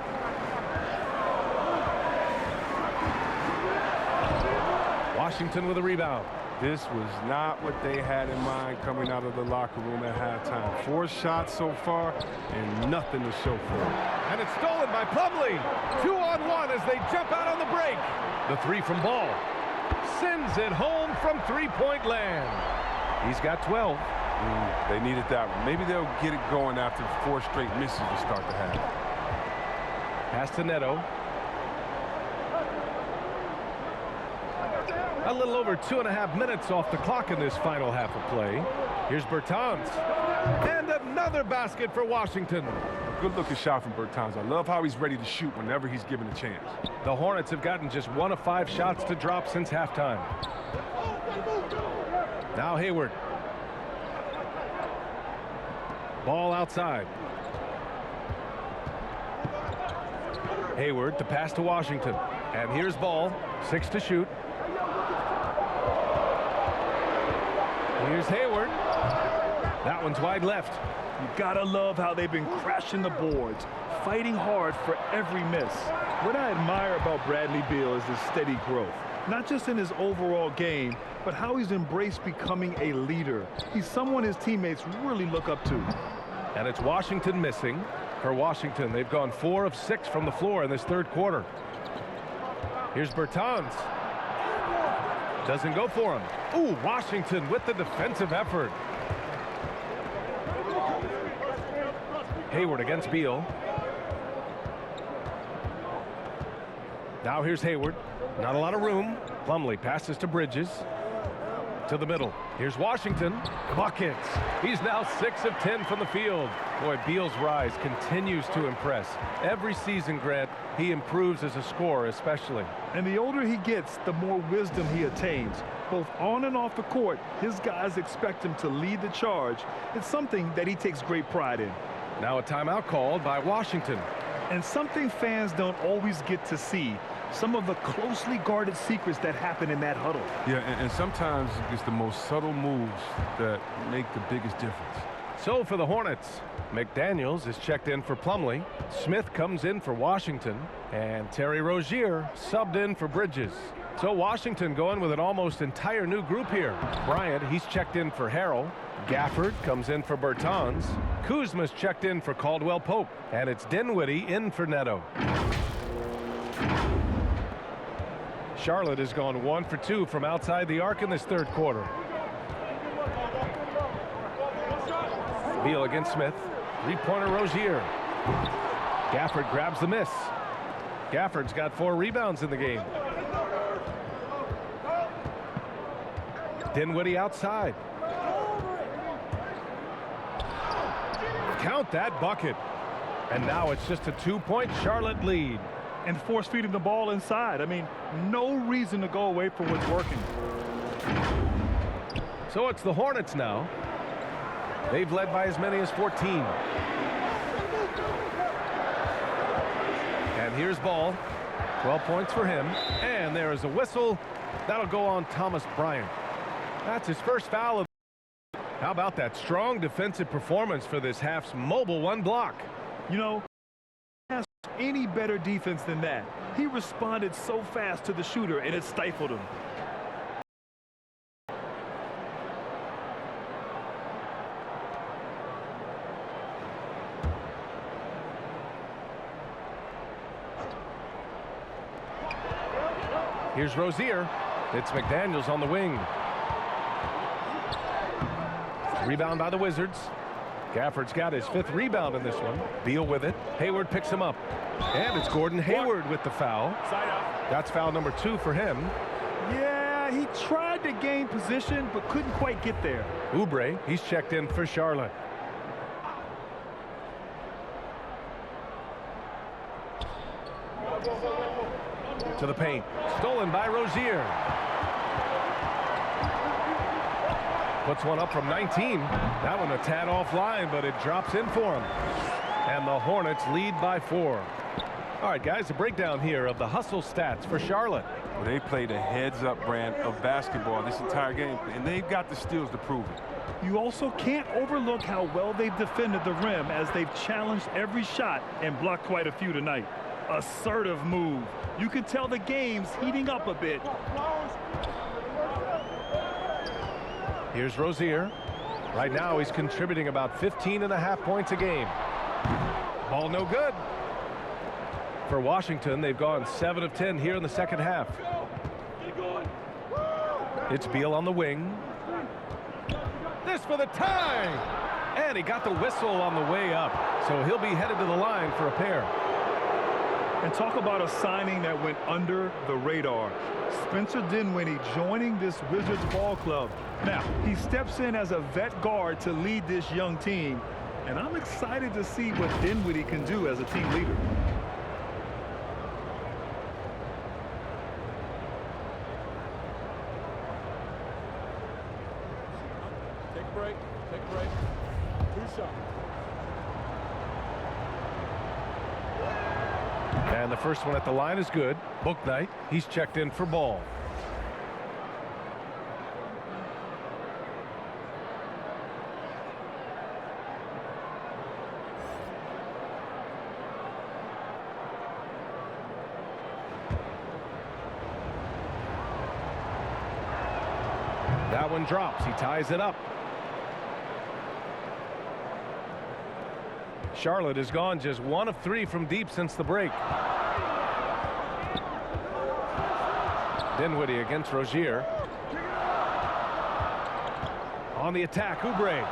Washington with a rebound. This was not what they had in mind coming out of the locker room at halftime. 4 shots so far and nothing to show for it. And it's stolen by Plumlee. 2-on-1 as they jump out on the break. The 3 from Ball. Sends it home from three-point land. He's got 12. They needed that one. Maybe they'll get it going after 4 straight misses to start the half. Pass to Neto. A little over 2.5 minutes off the clock in this final half of play. Here's Bertans. And another basket for Washington. Good-looking shot from Bertans. I love how he's ready to shoot whenever he's given a chance. The Hornets have gotten just 1 of 5 shots to drop since halftime. Now Hayward. Ball outside. Hayward to pass to Washington. And here's Ball. 6 to shoot. Here's Hayward. That one's wide left. You gotta love how they've been crashing the boards, fighting hard for every miss. What I admire about Bradley Beal is his steady growth, not just in his overall game, but how he's embraced becoming a leader. He's someone his teammates really look up to. And it's Washington missing. For Washington, they've gone 4 of 6 from the floor in this third quarter. Here's Bertans. Doesn't go for him. Ooh, Washington with the defensive effort. Hayward against Beal. Now here's Hayward. Not a lot of room. Plumlee passes to Bridges. To the middle. Here's Washington. Buckets. He's now 6 of 10 from the field. Boy, Beal's rise continues to impress. Every season, Grant, he improves as a scorer especially. And the older he gets, the more wisdom he attains. Both on and off the court, his guys expect him to lead the charge. It's something that he takes great pride in. Now a timeout called by Washington. And something fans don't always get to see. Some of the closely guarded secrets that happen in that huddle. Yeah, and sometimes it's the most subtle moves that make the biggest difference. So for the Hornets, McDaniels is checked in for Plumlee. Smith comes in for Washington. And Terry Rozier subbed in for Bridges. So Washington going with an almost entire new group here. Bryant, he's checked in for Harrell. Gafford comes in for Bertans. Kuzma's checked in for Caldwell Pope. And it's Dinwiddie in for Neto. Charlotte has gone 1 for 2 from outside the arc in this third quarter. Beal against Smith. Three-pointer Rozier. Gafford grabs the miss. Gafford's got 4 rebounds in the game. Dinwiddie outside. Count that bucket. And now it's just a 2-point Charlotte lead. And force feeding the ball inside. I mean, no reason to go away from what's working. So it's the Hornets now. They've led by as many as 14. And here's Ball. 12 points for him. And there is a whistle. That'll go on Thomas Bryant. That's his first foul. How about that strong defensive performance for this half's mobile 1 block? You know, any better defense than that. He responded so fast to the shooter and it stifled him. Here's Rozier. It's McDaniels on the wing. Rebound by the Wizards. Gafford's got his 5th rebound in this one. Beal with it. Hayward picks him up. And it's Gordon Hayward with the foul. That's foul number 2 for him. Yeah, he tried to gain position but couldn't quite get there. Oubre, he's checked in for Charlotte. To the paint. Stolen by Rozier. Puts one up from 19. That one a tad offline, but it drops in for him. And the Hornets lead by 4. All right, guys, a breakdown here of the hustle stats for Charlotte. Well, they played a heads-up brand of basketball this entire game, and they've got the skills to prove it. You also can't overlook how well they've defended the rim as they've challenged every shot and blocked quite a few tonight. Assertive move. You can tell the game's heating up a bit. Here's Rozier. Right now he's contributing about 15.5 points a game. Ball no good. For Washington, they've gone 7 of 10 here in the second half. It's Beal on the wing. This for the tie. And he got the whistle on the way up. So he'll be headed to the line for a pair. And talk about a signing that went under the radar. Spencer Dinwiddie joining this Wizards ball club. Now, he steps in as a vet guard to lead this young team. And I'm excited to see what Dinwiddie can do as a team leader. Take a break. Take a break. 2 shots. And the first one at the line is good. Bouknight, he's checked in for Ball. That one drops. He ties it up. Charlotte has gone just 1 of 3 from deep since the break. Dinwiddie against Rozier. On the attack, Oubre.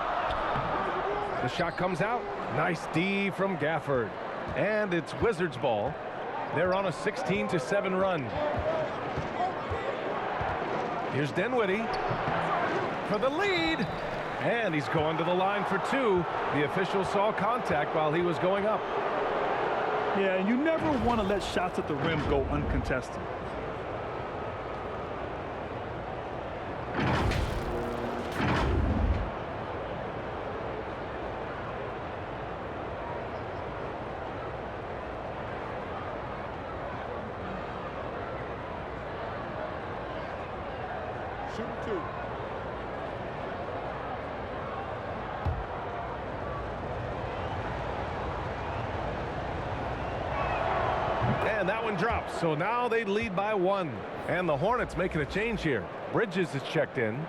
The shot comes out. Nice D from Gafford. And it's Wizards ball. They're on a 16-7 run. Here's Dinwiddie for the lead. And he's going to the line for 2. The official saw contact while he was going up. Yeah, and you never want to let shots at the rim go uncontested. Shooting 2. And that one drops. So now they lead by 1. And the Hornets making a change here. Bridges is checked in.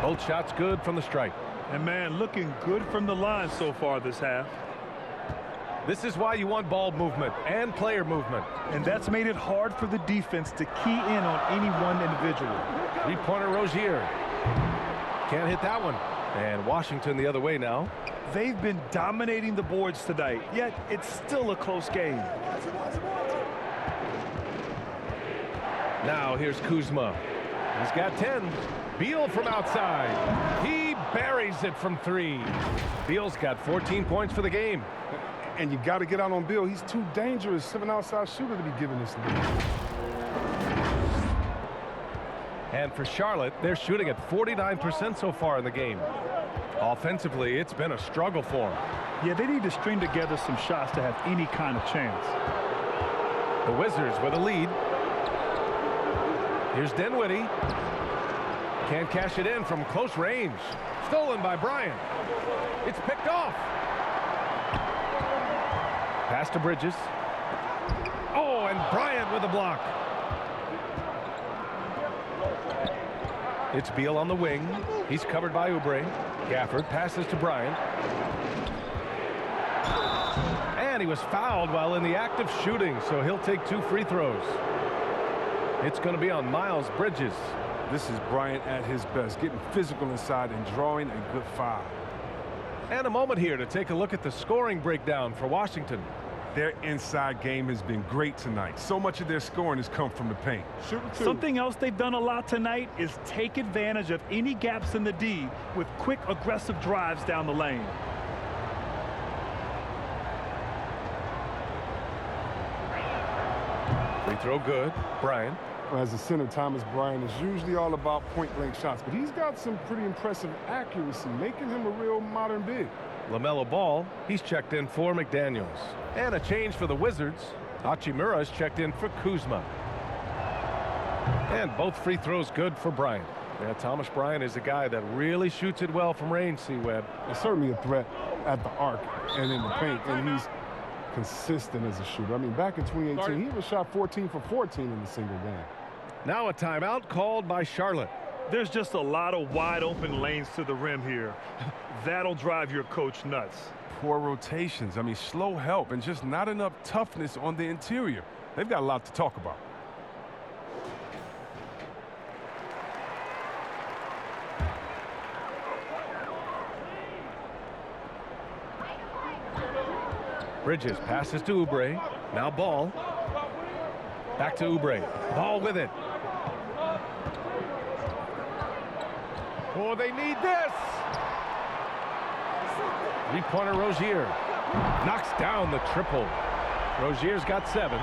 Both shots good from the stripe. And man, looking good from the line so far this half. This is why you want ball movement and player movement. And that's made it hard for the defense to key in on any one individual. Three-pointer Rozier. Can't hit that one. And Washington the other way now. They've been dominating the boards tonight, yet it's still a close game. Now here's Kuzma. He's got 10. Beal from outside. He buries it from 3. Beal's got 14 points for the game. And you got to get out on Beal. He's too dangerous of an outside shooter to be giving this lead. And for Charlotte, they're shooting at 49% so far in the game. Offensively, it's been a struggle for them. Yeah, they need to string together some shots to have any kind of chance. The Wizards with a lead. Here's Dinwiddie. Can't cash it in from close range. Stolen by Bryant. It's picked off. Pass to Bridges. Oh, and Bryant with a block. It's Beal on the wing. He's covered by Oubre. Gafford passes to Bryant. And he was fouled while in the act of shooting, so he'll take 2 free throws. It's going to be on Miles Bridges. This is Bryant at his best, getting physical inside and drawing a good foul. And a moment here to take a look at the scoring breakdown for Washington. Their inside game has been great tonight. So much of their scoring has come from the paint. Shooting 2. Something else they've done a lot tonight is take advantage of any gaps in the D with quick, aggressive drives down the lane. Free throw good. Bryant. As a center, Thomas Bryant is usually all about point-blank shots, but he's got some pretty impressive accuracy, making him a real modern big. LaMelo Ball, he's checked in for McDaniels. And a change for the Wizards. Hachimura is checked in for Kuzma. And both free throws good for Bryant. Yeah, Thomas Bryant is a guy that really shoots it well from range, C-Web. It's certainly a threat at the arc and in the paint, and he's consistent as a shooter. I mean, back in 2018, he was shot 14 for 14 in a single game. Now a timeout called by Charlotte. There's just a lot of wide open lanes to the rim here. That'll drive your coach nuts. Poor rotations. I mean, slow help and just not enough toughness on the interior. They've got a lot to talk about. Bridges passes to Oubre. Now Ball. Back to Oubre. Ball with it. Oh, they need this. Three-pointer Rozier. Knocks down the triple. Rozier's got 7.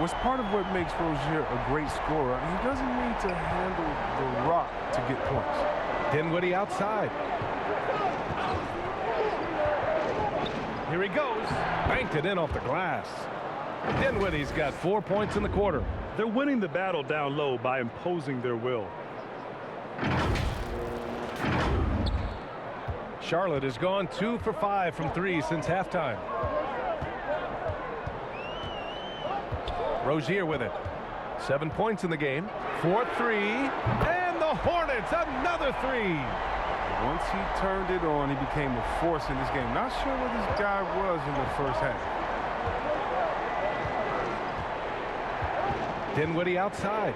What's part of what makes Rozier a great scorer, he doesn't need to handle the rock to get points. Dinwiddie outside. Here he goes. Banked it in off the glass. Dinwiddie's got 4 points in the quarter. They're winning the battle down low by imposing their will. Charlotte has gone 2 for 5 from 3 since halftime. Rozier with it. 7 points in the game. 4-3. And the Hornets, another 3. Once he turned it on, he became a force in this game. Not sure what this guy was in the first half. Dinwiddie outside.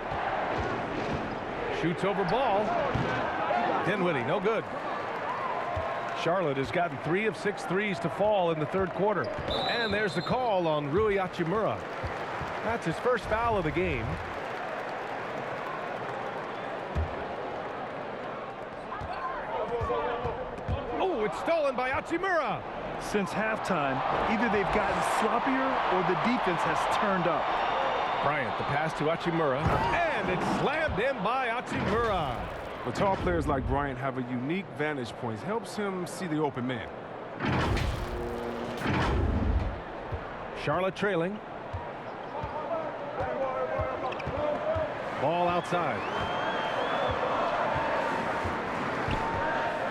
Shoots over ball. Dinwiddie, no good. Charlotte has gotten 3 of 6 threes to fall in the third quarter. And there's the call on Rui Hachimura. That's his first foul of the game. Oh, it's stolen by Hachimura. Since halftime, either they've gotten sloppier or the defense has turned up. Bryant, the pass to Hachimura, and it's slammed in by Hachimura. But tall players like Bryant have a unique vantage point. Helps him see the open man. Charlotte trailing. Ball outside.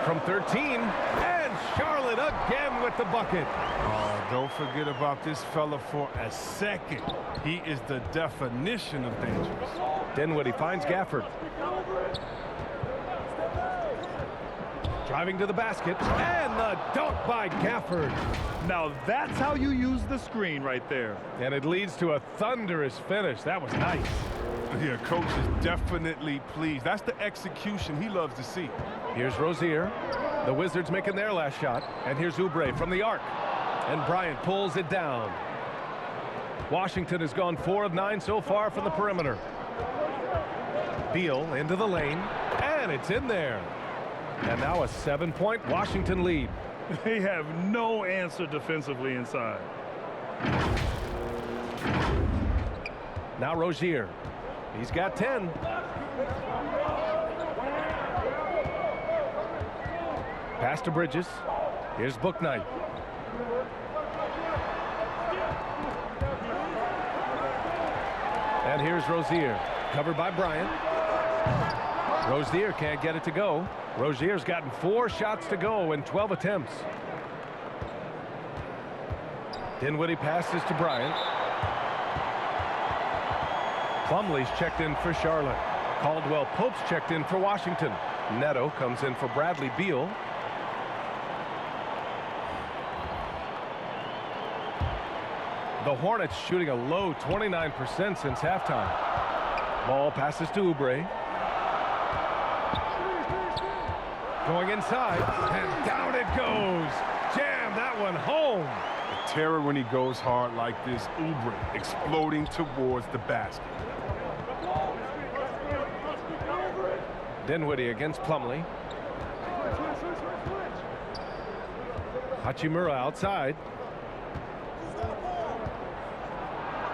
From 13, and Charlotte again with the bucket. Oh, don't forget about this fella for a second. He is the definition of dangerous. Dinwiddie finds Gafford. Driving to the basket, and the dunk by Gafford. Now that's how you use the screen right there. And it leads to a thunderous finish. That was nice. Yeah, coach is definitely pleased. That's the execution he loves to see. Here's Rozier. The Wizards making their last shot. And here's Oubre from the arc. And Bryant pulls it down. Washington has gone 4 of 9 so far from the perimeter. Beal into the lane. And it's in there. And now a 7-point Washington lead. They have no answer defensively inside. Now Rozier. He's got 10. Pass to Bridges. Here's Bouknight. And here's Rozier. Covered by Bryant. Rozier can't get it to go. Rozier's gotten 4 shots to go in 12 attempts. Dinwiddie passes to Bryant. Plumlee's checked in for Charlotte. Caldwell Pope's checked in for Washington. Neto comes in for Bradley Beal. The Hornets shooting a low 29% since halftime. Ball passes to Oubre. Going inside, and down it goes. Jam that one home. The terror when he goes hard like this. Oubre exploding towards the basket. Dinwiddie against Plumlee. Hachimura outside.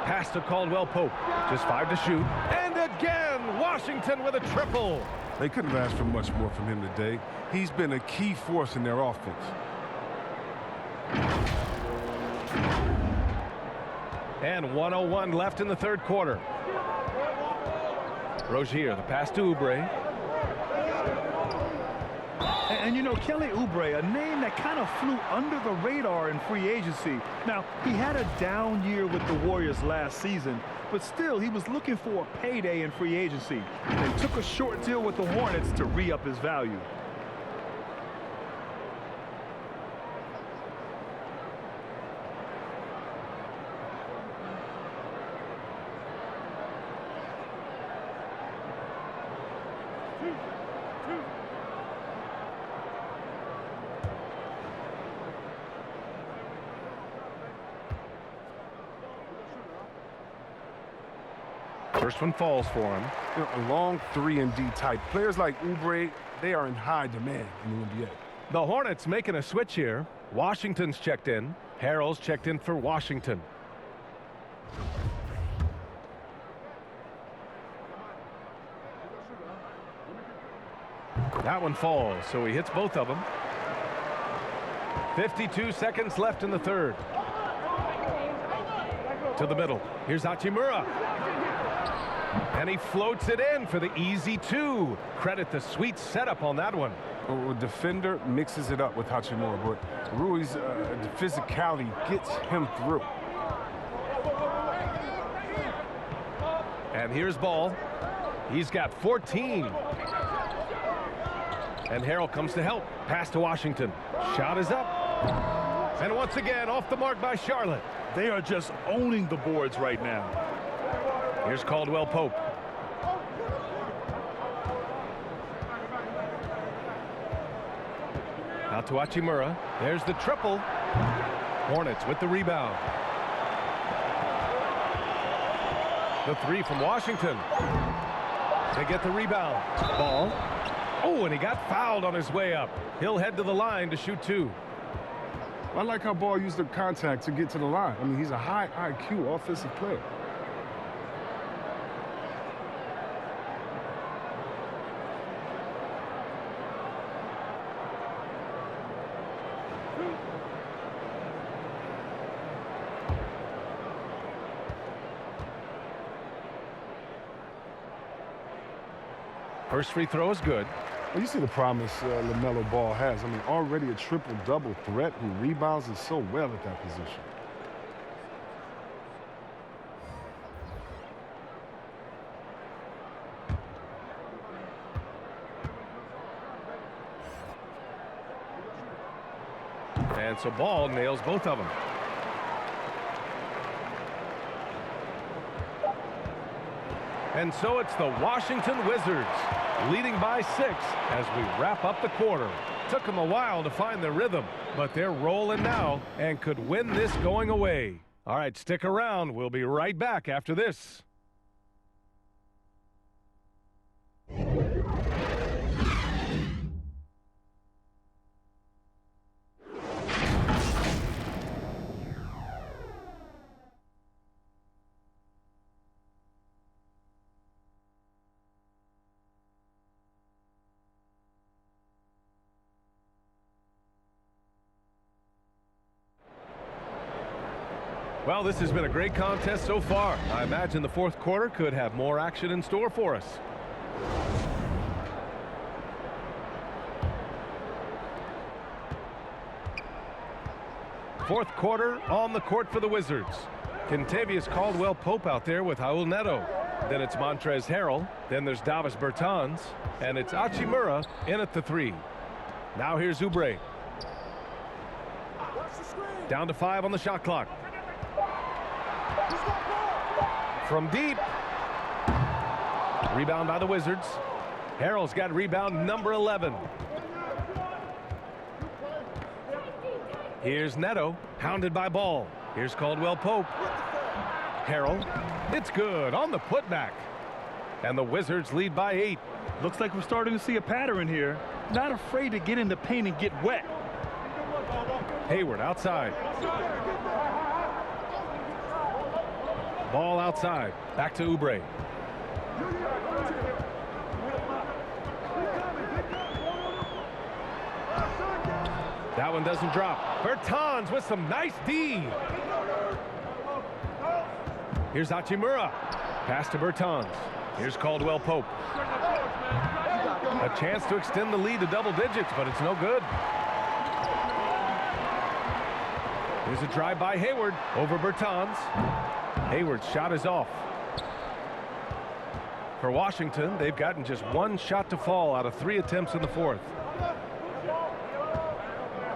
Pass to Caldwell Pope. Just 5 to shoot. And again, Washington with a triple. They couldn't have asked for much more from him today. He's been a key force in their offense. And 1:01 left in the third quarter. Rozier, the pass to Oubre. And you know, Kelly Oubre, a name that kind of flew under the radar in free agency. Now, he had a down year with the Warriors last season, but still, he was looking for a payday in free agency. They took a short deal with the Hornets to re-up his value. First one falls for him. You know, a long 3-and-D type. Players like Oubre, they are in high demand in the NBA. The Hornets making a switch here. Washington's checked in. Harrell's checked in for Washington. That one falls, so he hits both of them. 52 seconds left in the third. To the middle. Here's Hachimura. And he floats it in for the easy 2. Credit the sweet setup on that one. A defender mixes it up with Hachimura, but Rui's physicality gets him through. And here's Ball. He's got 14. And Harrell comes to help. Pass to Washington. Shot is up. And once again, off the mark by Charlotte. They are just owning the boards right now. Here's Caldwell Pope. Out to Hachimura. There's the triple. Hornets with the rebound. The three from Washington. They get the rebound. Ball. Oh, and he got fouled on his way up. He'll head to the line to shoot two. I like how Ball used the contact to get to the line. I mean, he's a high IQ offensive player. First free throw is good. Well, you see the promise LaMelo Ball has. I mean, already a triple-double threat who rebounds it so well at that position. And so Ball nails both of them. And so it's the Washington Wizards leading by 6 as we wrap up the quarter. Took them a while to find their rhythm, but they're rolling now and could win this going away. All right, stick around. We'll be right back after this. Well, this has been a great contest so far. I imagine the fourth quarter could have more action in store for us. Fourth quarter on the court for the Wizards. Kentavious Caldwell Pope out there with Raul Neto. Then it's Montrezl Harrell. Then there's Davis Bertans. And it's Hachimura in at the 3. Now here's Oubre. Down to 5 on the shot clock. From deep. Rebound by the Wizards. Harrell's got rebound number 11. Here's Neto, hounded by Ball. Here's Caldwell Pope. Harrell. It's good on the putback. And the Wizards lead by 8. Looks like we're starting to see a pattern here. Not afraid to get in the paint and get wet. Hayward outside. Ball outside. Back to Oubre. That one doesn't drop. Bertans with some nice D. Here's Hachimura. Pass to Bertans. Here's Caldwell Pope. A chance to extend the lead to double digits, but it's no good. Here's a drive by Hayward over Bertans. Hayward's shot is off. For Washington, they've gotten just one shot to fall out of 3 attempts in the fourth.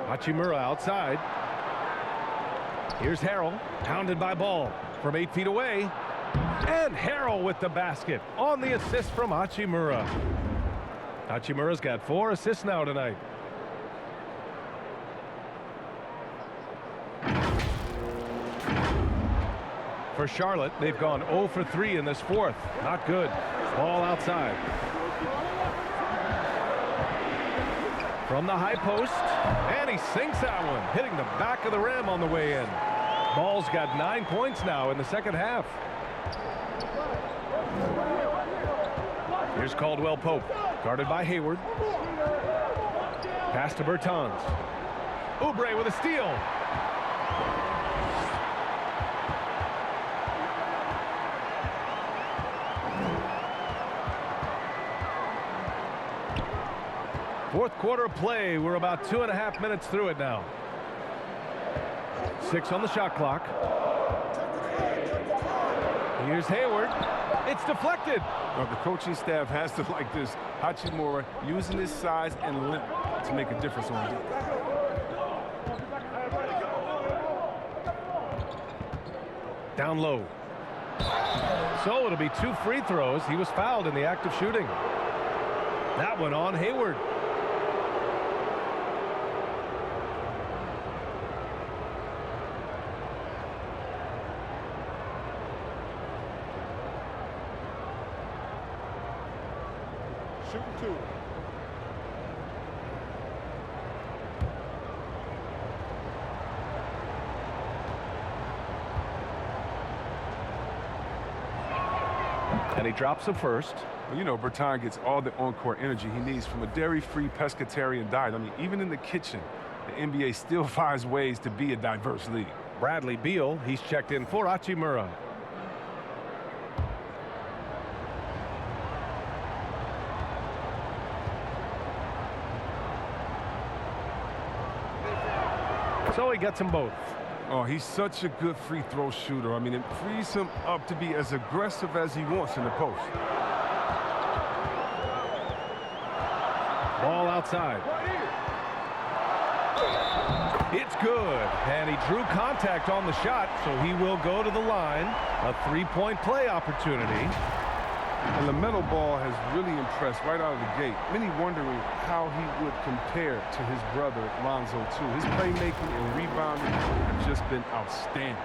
Hachimura outside. Here's Harrell, pounded by Ball from 8 feet away. And Harrell with the basket on the assist from Hachimura. Hachimura's got 4 assists now tonight. For Charlotte, they've gone 0 for 3 in this fourth. Not good. Ball outside. From the high post, and he sinks that one, hitting the back of the rim on the way in. Ball's got 9 points now in the second half. Here's Caldwell Pope, guarded by Hayward. Pass to Bertans. Oubre with a steal. Fourth quarter of play. We're about 2.5 minutes through it now. 6 on the shot clock. Here's Hayward. It's deflected. Well, the coaching staff has to like this. Hachimura using his size and length to make a difference on defense. Down low. So it'll be 2 free throws. He was fouled in the act of shooting. That one on Hayward. Shooting 2. And he drops the first. Well, you know, Bertan gets all the on-court energy he needs from a dairy-free pescatarian diet. I mean, even in the kitchen, the NBA still finds ways to be a diverse league. Bradley Beal, he's checked in for Hachimura. So he gets them both. Oh, he's such a good free throw shooter. I mean, it frees him up to be as aggressive as he wants in the post. Ball outside. It's good. And he drew contact on the shot, so he will go to the line. A 3-point play opportunity. And LaMelo Ball has really impressed right out of the gate. Many wondering how he would compare to his brother Lonzo, too. His playmaking and rebounding have just been outstanding.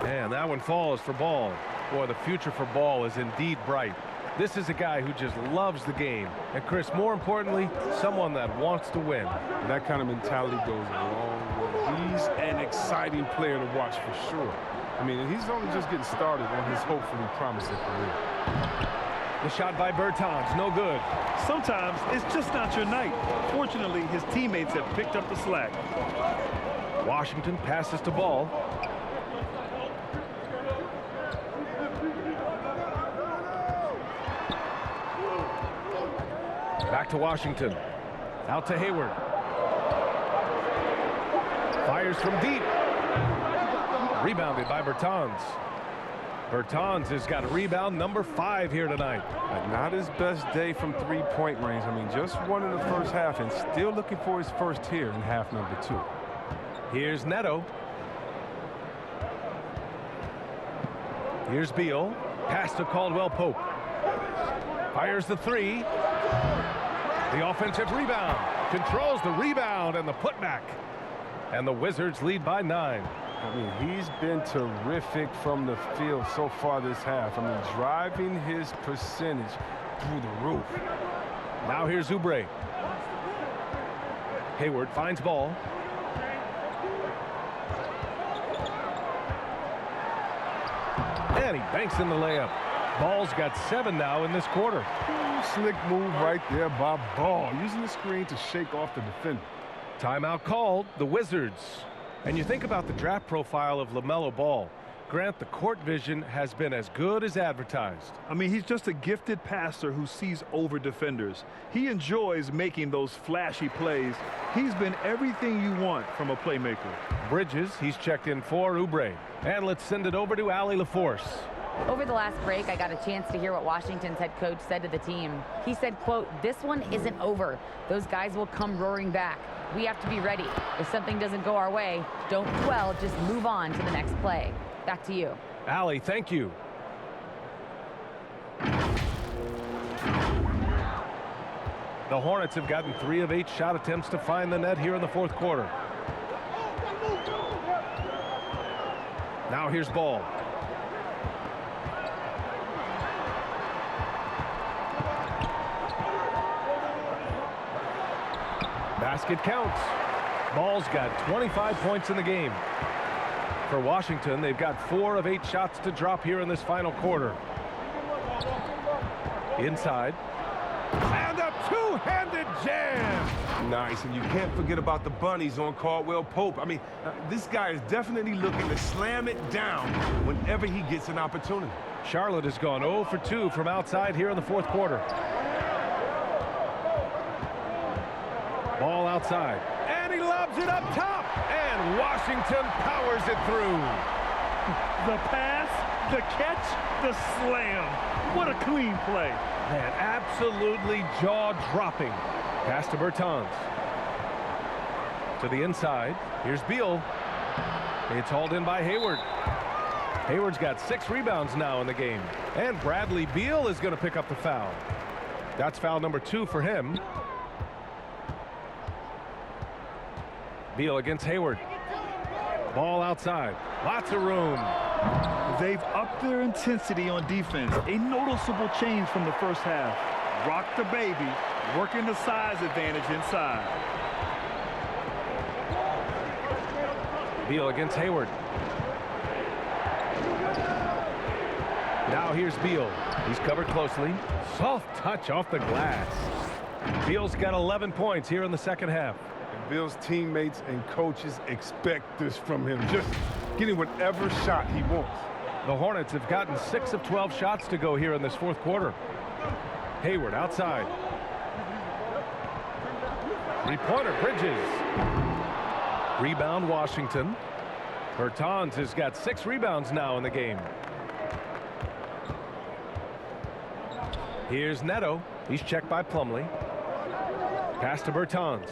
And that one falls for Ball. Boy, the future for Ball is indeed bright. This is a guy who just loves the game. And Chris, more importantly, someone that wants to win. And that kind of mentality goes a long way. He's an exciting player to watch for sure. I mean, he's only just getting started on his hopefully promising career. The shot by Bertans, no good. Sometimes it's just not your night. Fortunately, his teammates have picked up the slack. Washington passes to Ball. Back to Washington. Out to Hayward. Fires from deep. Rebounded by Bertans. Bertans has got a rebound number 5 here tonight. Not his best day from three-point range. I mean, just one in the first half and still looking for his first here in half number 2. Here's Neto. Here's Beal. Pass to Caldwell Pope. Fires the 3. The offensive rebound. Controls the rebound and the putback. And the Wizards lead by 9. I mean, he's been terrific from the field so far this half. I mean, driving his percentage through the roof. Now here's Oubre. Hayward finds Ball. And he banks in the layup. Ball's got 7 now in this quarter. Slick move right there by Ball, using the screen to shake off the defender. Timeout called, the Wizards. And you think about the draft profile of LaMelo Ball. Grant, the court vision has been as good as advertised. I mean, he's just a gifted passer who sees over defenders. He enjoys making those flashy plays. He's been everything you want from a playmaker. Bridges, he's checked in for Oubre. And let's send it over to Allie LaForce. Over the last break, I got a chance to hear what Washington's head coach said to the team. He said, quote, "This one isn't over. Those guys will come roaring back. We have to be ready. If something doesn't go our way, don't dwell, just move on to the next play." Back to you. Allie, thank you. The Hornets have gotten 3 of 8 shot attempts to find the net here in the fourth quarter. Now here's Ball. Basket counts. Ball's got 25 points in the game. For Washington, they've got 4 of 8 shots to drop here in this final quarter. Inside. And a two-handed jam. Nice, and you can't forget about the bunnies on Caldwell Pope. I mean, this guy is definitely looking to slam it down whenever he gets an opportunity. Charlotte has gone 0 for 2 from outside here in the fourth quarter. Ball outside, and he lobs it up top, and Washington powers it through. The pass, the catch, the slam. What a clean play. Man, absolutely jaw-dropping. Pass to Bertans. To the inside. Here's Beal. It's hauled in by Hayward. Hayward's got 6 rebounds now in the game. And Bradley Beal is going to pick up the foul. That's foul number 2 for him. Beal against Hayward. Ball outside. Lots of room. They've upped their intensity on defense. A noticeable change from the first half. Rock the baby, working the size advantage inside. Beal against Hayward. Now here's Beal. He's covered closely. Soft touch off the glass. Beal's got 11 points here in the second half. And Beal's teammates and coaches expect this from him. Just getting whatever shot he wants. The Hornets have gotten 6 of 12 shots to go here in this fourth quarter. Hayward outside. Three-pointer, Bridges. Rebound, Washington. Bertans has got 6 rebounds now in the game. Here's Neto. He's checked by Plumlee. Pass to Bertans.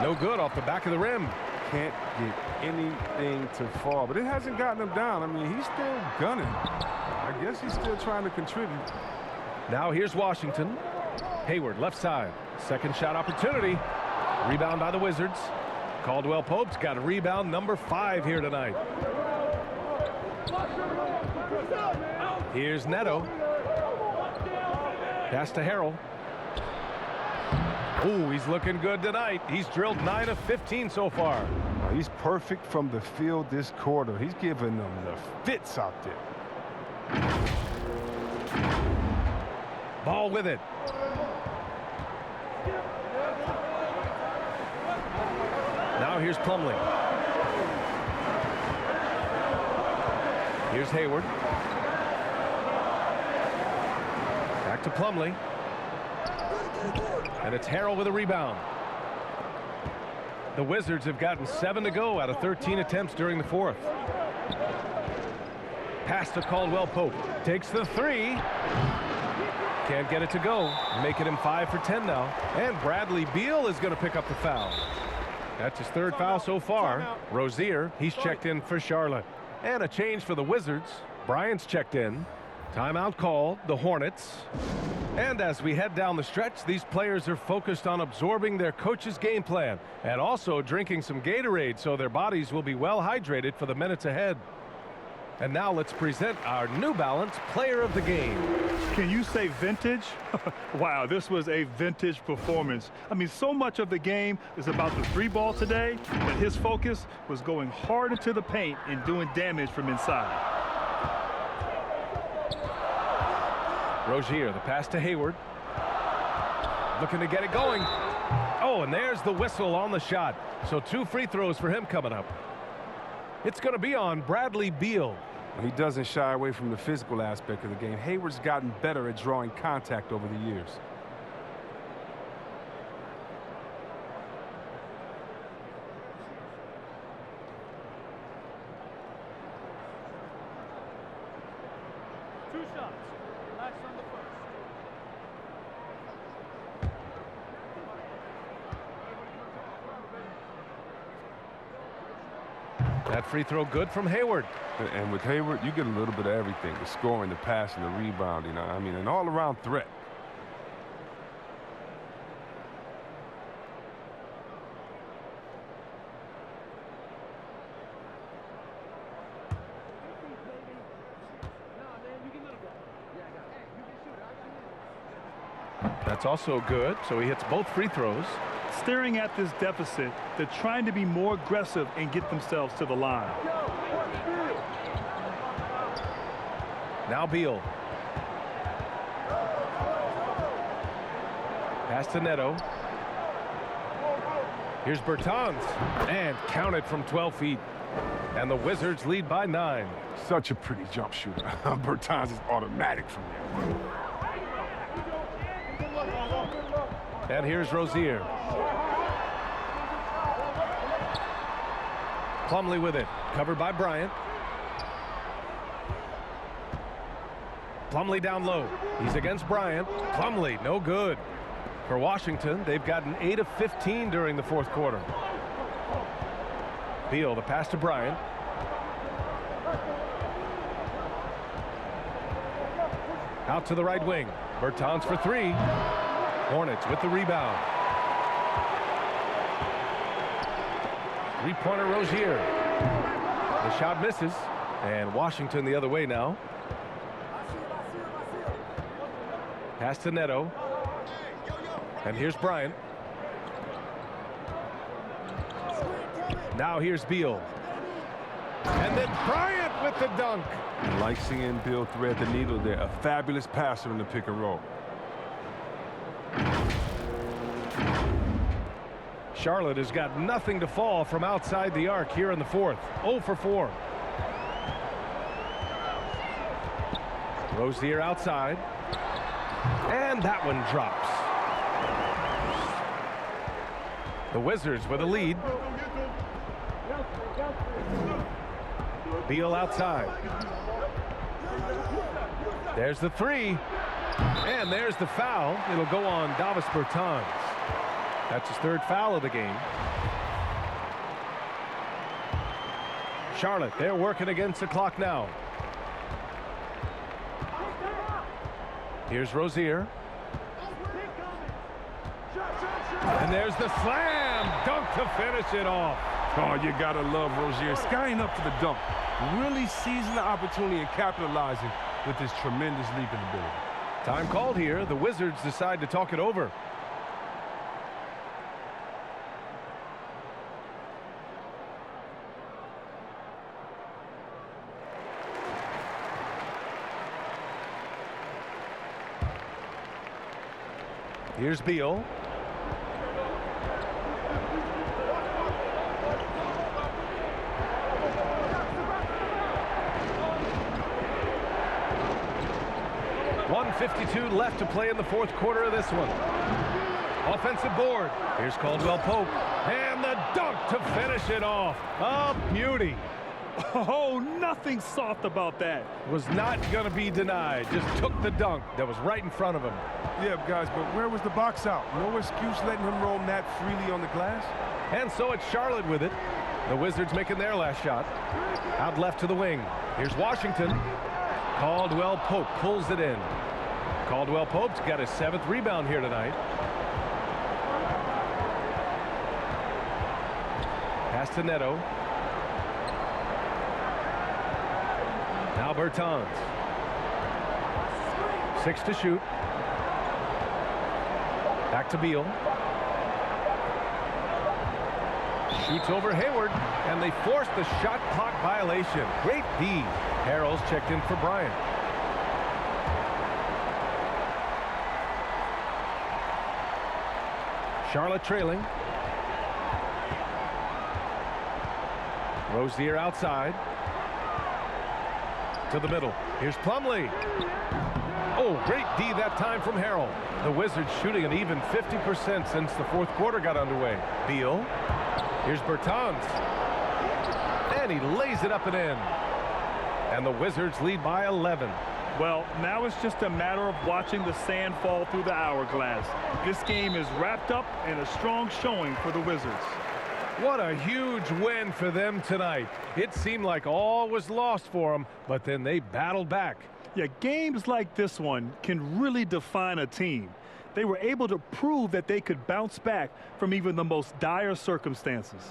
No good off the back of the rim. Can't get anything to fall, but it hasn't gotten him down. I mean, he's still gunning. I guess he's still trying to contribute. Now here's Washington. Hayward left side. Second shot opportunity. Rebound by the Wizards. Caldwell Pope's got a rebound number 5 here tonight. Here's Neto. Pass to Harrell. Ooh, he's looking good tonight. He's drilled 9 of 15 so far. He's perfect from the field this quarter. He's giving them the fits out there. Ball with it. Now here's Plumlee. Here's Hayward. Back to Plumlee. And it's Harrell with a rebound. The Wizards have gotten 7 to go out of 13 attempts during the fourth. Pass to Caldwell Pope. Takes the 3. Can't get it to go. Making him 5 for 10 now. And Bradley Beal is going to pick up the foul. That's his 3rd foul so far. Rozier, he's checked in for Charlotte. And a change for the Wizards. Bryant's checked in. Timeout called, the Hornets. And as we head down the stretch, these players are focused on absorbing their coach's game plan and also drinking some Gatorade so their bodies will be well hydrated for the minutes ahead. And now let's present our New Balance Player of the Game. Can you say vintage? Wow, this was a vintage performance. I mean, so much of the game is about the 3-ball today, but his focus was going hard into the paint and doing damage from inside. Rozier, the pass to Hayward. Looking to get it going. Oh, and there's the whistle on the shot. So 2 free throws for him coming up. It's going to be on Bradley Beal. He doesn't shy away from the physical aspect of the game. Hayward's gotten better at drawing contact over the years. That free throw good from Hayward. And with Hayward, you get a little bit of everything. The scoring, the passing, the rebounding. I mean, an all-around threat. That's also good, so he hits both free throws. Staring at this deficit, they're trying to be more aggressive and get themselves to the line. Now Beal. Pass to Neto. Here's Bertans, and counted from 12 feet. And the Wizards lead by 9. Such a pretty jump shooter. Bertans is automatic from there. And here's Rozier. Plumlee with it, covered by Bryant. Plumlee down low. He's against Bryant. Plumlee, no good. For Washington, they've gotten 8 of 15 during the fourth quarter. Beal, the pass to Bryant. Out to the right wing. Bertans for 3. Hornets with the rebound. Three-pointer Rozier. The shot misses. And Washington the other way now. Pass to Neto. And here's Bryant. Now here's Beal. And then Bryant with the dunk. I like seeing Beal thread the needle there. A fabulous passer in the pick and roll. Charlotte has got nothing to fall from outside the arc here in the fourth. 0 for 4. Rozier outside. And that one drops. The Wizards with a lead. Beal outside. There's the 3. And there's the foul. It'll go on Davis Bertans. That's his 3rd foul of the game. Charlotte, they're working against the clock now. Here's Rozier. And there's the slam dunk to finish it off. Oh, you gotta love Rozier skying up to the dunk. Really seizing the opportunity and capitalizing with his tremendous leaping ability. Time called here. The Wizards decide to talk it over. Here's Beal. .152 left to play in the fourth quarter of this one. Offensive board. Here's Caldwell Pope. And the dunk to finish it off. A beauty. Oh, nothing soft about that. Was not going to be denied. Just took the dunk that was right in front of him. Yeah, guys, but where was the box out? No excuse letting him roam that freely on the glass. And so it's Charlotte with it. The Wizards making their last shot. Out left to the wing. Here's Washington. Caldwell Pope pulls it in. Caldwell Pope's got his 7th rebound here tonight. Pass to Neto. Now Bertans. 6 to shoot. Back to Beal. Shoots over Hayward, and they force the shot clock violation. Great D. Harrell's checked in for Bryant. Charlotte trailing. Rozier outside. To the middle. Here's Plumlee. Oh, great D that time from Harrell. The Wizards shooting an even 50% since the fourth quarter got underway. Beal. Here's Bertans. And he lays it up and in. And the Wizards lead by 11. Well, now it's just a matter of watching the sand fall through the hourglass. This game is wrapped up in a strong showing for the Wizards. What a huge win for them tonight. It seemed like all was lost for them, but then they battled back. Yeah, games like this one can really define a team. They were able to prove that they could bounce back from even the most dire circumstances.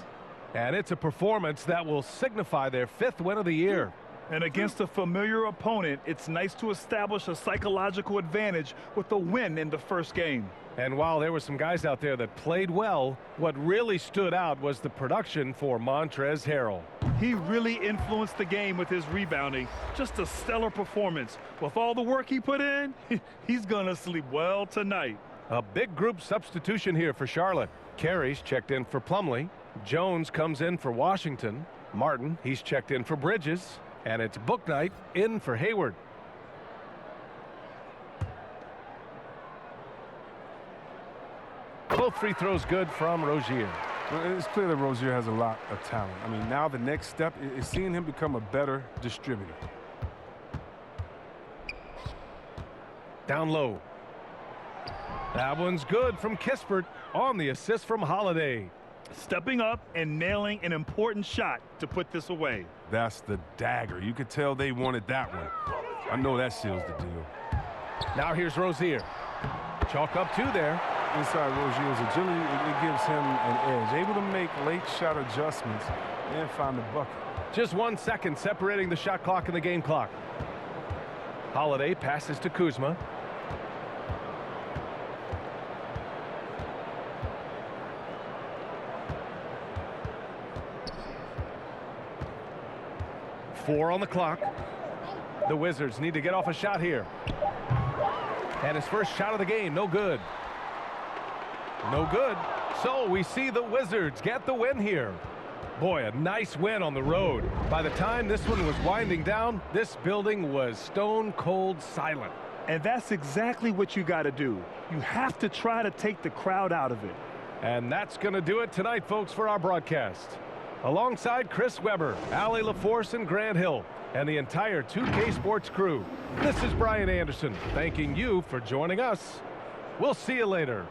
And it's a performance that will signify their 5th win of the year. And against a familiar opponent, it's nice to establish a psychological advantage with a win in the first game. And while there were some guys out there that played well, what really stood out was the production for Montrezl Harrell. He really influenced the game with his rebounding. Just a stellar performance. With all the work he put in, he's gonna sleep well tonight. A big group substitution here for Charlotte. Carey's checked in for Plumlee. Jones comes in for Washington. Martin, he's checked in for Bridges. And it's Bouknight in for Hayward. Both free throws good from Rozier. Well, it's clear that Rozier has a lot of talent. I mean, now the next step is seeing him become a better distributor. Down low. That one's good from Kispert on the assist from Holiday. Stepping up and nailing an important shot to put this away. That's the dagger. You could tell they wanted that one. I know that seals the deal. Now here's Rozier. Chalk up two there. Inside Rozier's agility, it gives him an edge. Able to make late shot adjustments and find the bucket. Just 1 second separating the shot clock and the game clock. Holiday passes to Kuzma. Four on the clock. The Wizards need to get off a shot here. And his first shot of the game, no good. No good. So we see the Wizards get the win here. Boy, a nice win on the road. By the time this one was winding down, this building was stone cold silent. And that's exactly what you got to do. You have to try to take the crowd out of it. And that's going to do it tonight, folks, for our broadcast. Alongside Chris Webber, Allie LaForce, and Grant Hill, and the entire 2K Sports crew, this is Brian Anderson thanking you for joining us. We'll see you later.